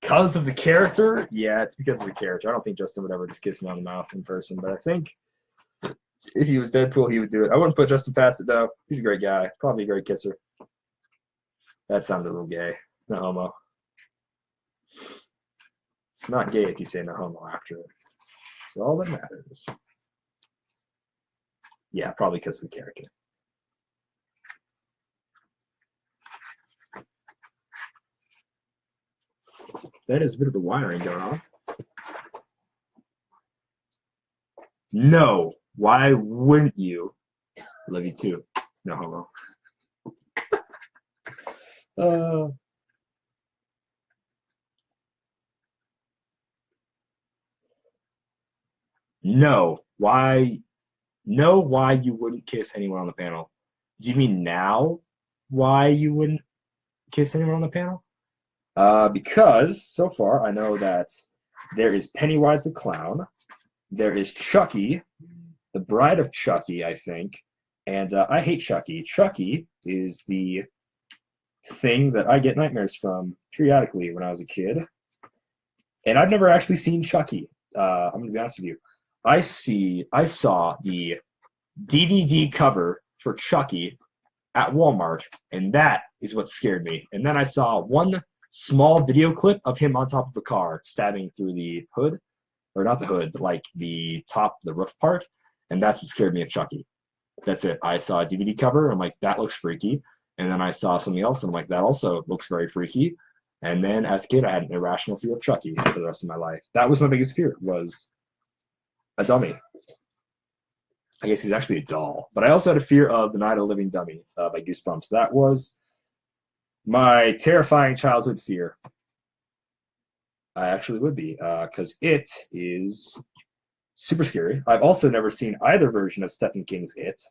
Because of the character? Yeah, it's because of the character. I don't think Justin would ever just kiss me on the mouth in person, but I think if he was Deadpool, he would do it. I wouldn't put Justin past it, though. He's a great guy. Probably a great kisser. That sounded a little gay. No homo. It's not gay if you say no homo after it. It's all that matters. Yeah, probably because of the character. That is a bit of the wiring going on. No. Why wouldn't you? Love you too. No homo. No. Why? No, why you wouldn't kiss anyone on the panel? Do you mean now? Why you wouldn't kiss anyone on the panel? Because so far I know that there is Pennywise the Clown, there is Chucky, the Bride of Chucky, I think, and I hate Chucky. Chucky is the thing that I get nightmares from periodically when I was a kid, and I've never actually seen Chucky. I'm gonna be honest with you. I saw the DVD cover for Chucky at Walmart, and that is what scared me. And then I saw one small video clip of him on top of a car stabbing through the hood, or not the hood, but like the roof part, and that's what scared me of Chucky. That's it. I saw a DVD cover, and I'm like, that looks freaky. And then I saw something else, and I'm like, that also looks very freaky. And then as a kid, I had an irrational fear of Chucky for the rest of my life. That was my biggest fear, was a dummy. I guess he's actually a doll. But I also had a fear of The Night of the Living Dummy by Goosebumps. That was my terrifying childhood fear. I actually would be, because it is super scary. I've also never seen either version of Stephen King's It,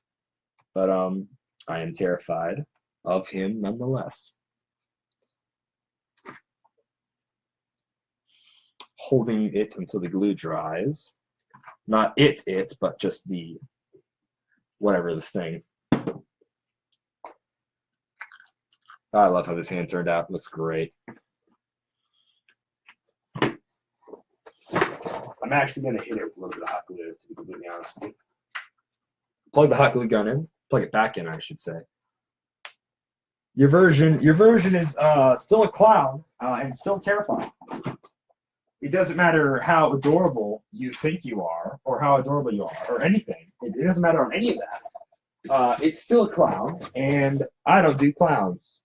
but I am terrified of him nonetheless. Holding it until the glue dries. Not it, but just the whatever the thing. I love how this hand turned out. It looks great. I'm actually going to hit it with a little bit of hot glue, to be completely honest with you. Plug the hot glue gun in. Plug it back in, I should say. Your version is still a clown and still terrifying. It doesn't matter how adorable you think you are, or how adorable you are, or anything. It doesn't matter on any of that. It's still a clown, and I don't do clowns.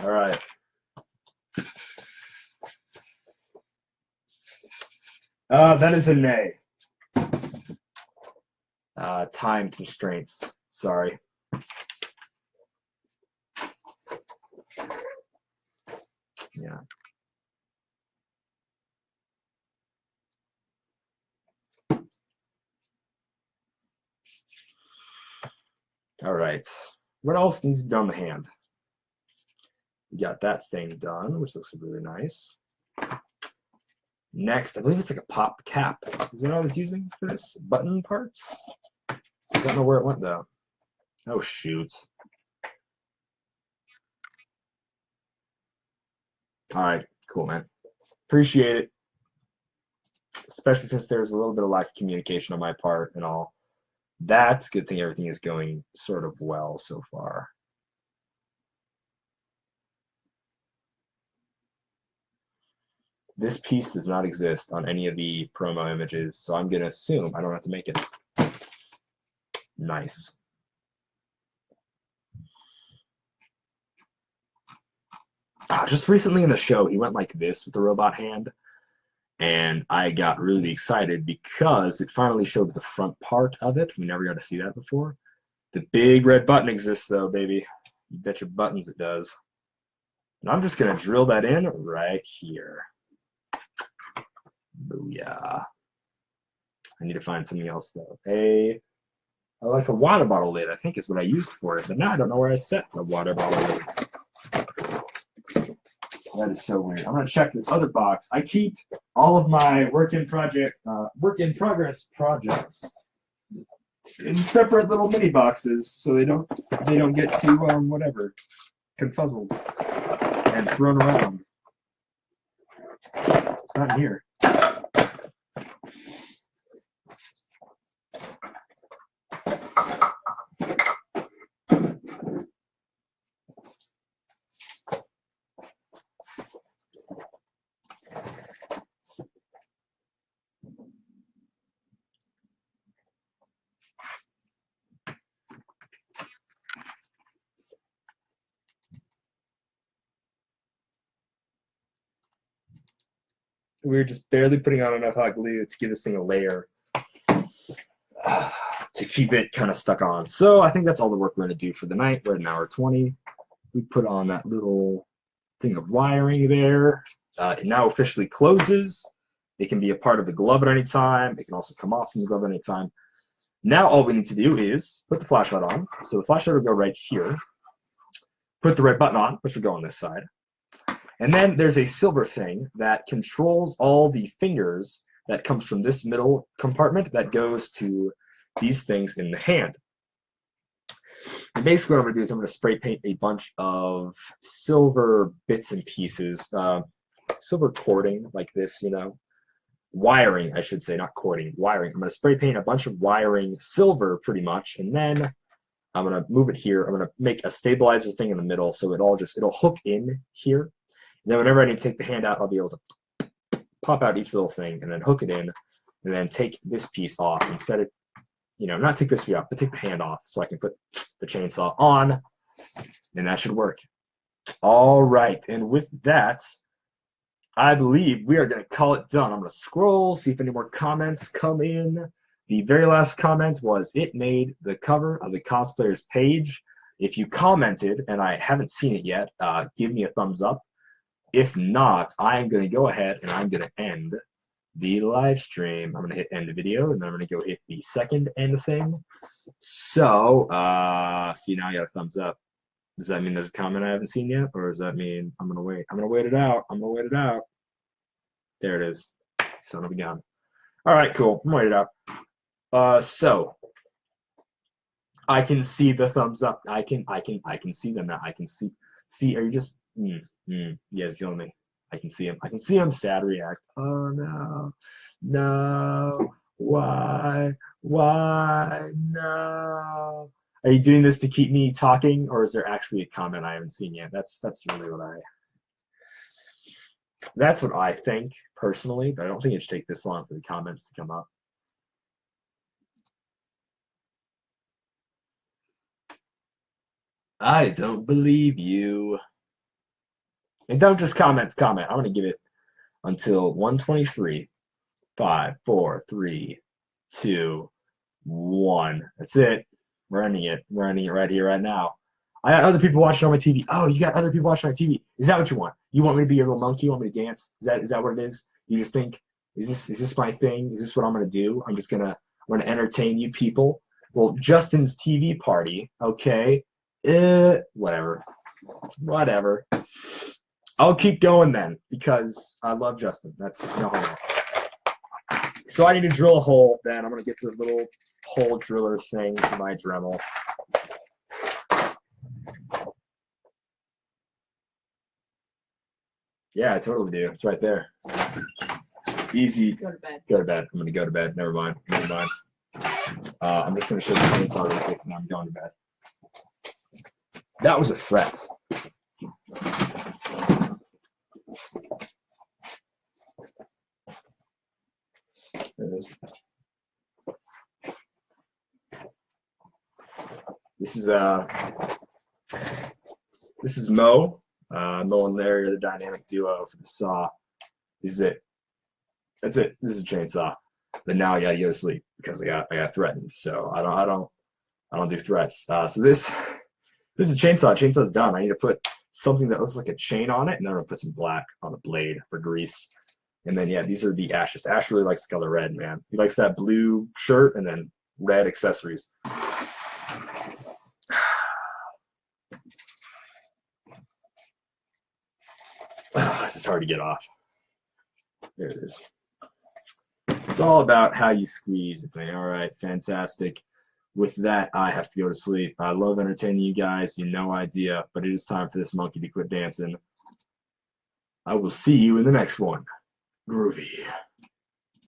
All right. That is a nay. Time constraints. Sorry. Yeah. All right. What else needs to be done on the hand? We got that thing done, which looks really nice. Next, I believe it's like a pop cap is what I was using for this button parts. I don't know where it went though. Oh shoot. All right, cool, man. Appreciate it. Especially since there's a little bit of lack of communication on my part and all. That's a good thing everything is going sort of well so far. This piece does not exist on any of the promo images, so I'm going to assume I don't have to make it. Nice. Just recently in the show, he went like this with the robot hand, and I got really excited because it finally showed the front part of it. We never got to see that before. The big red button exists, though, baby. You bet your buttons it does. And I'm just going to drill that in right here. Booyah. I need to find something else, though. Like a water bottle lid, I think is what I used for it. But now I don't know where I set the water bottle lid. That is so weird. I'm going to check this other box. I keep all of my work in progress projects in separate little mini boxes so they don't get too whatever confuzzled and thrown around. It's not here. We were just barely putting on enough hot glue to give this thing a layer to keep it kind of stuck on. So I think that's all the work we're going to do for the night. We're at 1:20. We put on that little thing of wiring there. It now officially closes. It can be a part of the glove at any time. It can also come off from the glove at any time. Now all we need to do is put the flashlight on. So the flashlight will go right here. Put the red button on, which will go on this side. And then there's a silver thing that controls all the fingers that comes from this middle compartment that goes to these things in the hand. And basically what I'm going to do is I'm going to spray paint a bunch of silver bits and pieces, silver cording like this, you know, wiring, I should say, not cording, wiring. I'm going to spray paint a bunch of wiring silver pretty much, and then I'm going to move it here. I'm going to make a stabilizer thing in the middle so it'll hook in here. And then whenever I need to take the hand out, I'll be able to pop out each little thing and then hook it in and then take this piece off and set it, you know, not take this piece off, but take the hand off so I can put the chainsaw on, and that should work. All right, and with that, I believe we are going to call it done. I'm going to scroll, see if any more comments come in. The very last comment was, it made the cover of the cosplayer's page. If you commented and I haven't seen it yet, give me a thumbs up. If not, I'm going to go ahead and I'm going to end the live stream. I'm going to hit end video, and then I'm going to go hit the second end thing. So, see, now I got a thumbs up. Does that mean there's a comment I haven't seen yet? Or does that mean I'm going to wait? I'm going to wait it out. I'm going to wait it out. There it is. Son of a gun. All right, cool. I'm waiting it out. So, I can see the thumbs up. I can see them now. I can see, are you just, you guys feeling me? I can see him. I can see him sad react. Oh no, no. Why? Why? No. Are you doing this to keep me talking, or is there actually a comment I haven't seen yet? That's really that's what I think personally, but I don't think it should take this long for the comments to come up. I don't believe you. And don't just comment. I'm gonna give it until 123. 5, 4, 3, 2, 1. That's it. We're ending it. We're ending it right here, right now. I got other people watching on my TV. Oh, you got other people watching on TV. Is that what you want? You want me to be a little monkey? You want me to dance? Is that what it is? You just think, is this my thing? Is this what I'm gonna do? I'm gonna entertain you people. Well, Justin's TV party, okay. Whatever. Whatever. I'll keep going then because I love Justin. That's no homo. So I need to drill a hole. Then I'm gonna get the little hole driller thing for my Dremel. Yeah, I totally do. It's right there. Easy. Go to bed. Go to bed. I'm gonna go to bed. Never mind. Never mind. I'm just gonna show you the chainsaw real quick, and I'm going to bed. That was a threat. There it is. This is Mo. Mo and Larry are the dynamic duo for the saw. This is it. That's it. This is a chainsaw. But now I gotta go to sleep because I got threatened. So I don't do threats. So this is a chainsaw. Chainsaw's done. I need to put something that looks like a chain on it, and then I'm gonna put some black on the blade for grease. And then yeah, these are the Ashes. Ash really likes the color red, man. He likes that blue shirt and then red accessories. This is hard to get off. There it is. It's all about how you squeeze the thing. All right, fantastic. With that, I have to go to sleep. I love entertaining you guys. You no idea, but it is time for this monkey to quit dancing. I will see you in the next one. Groovy.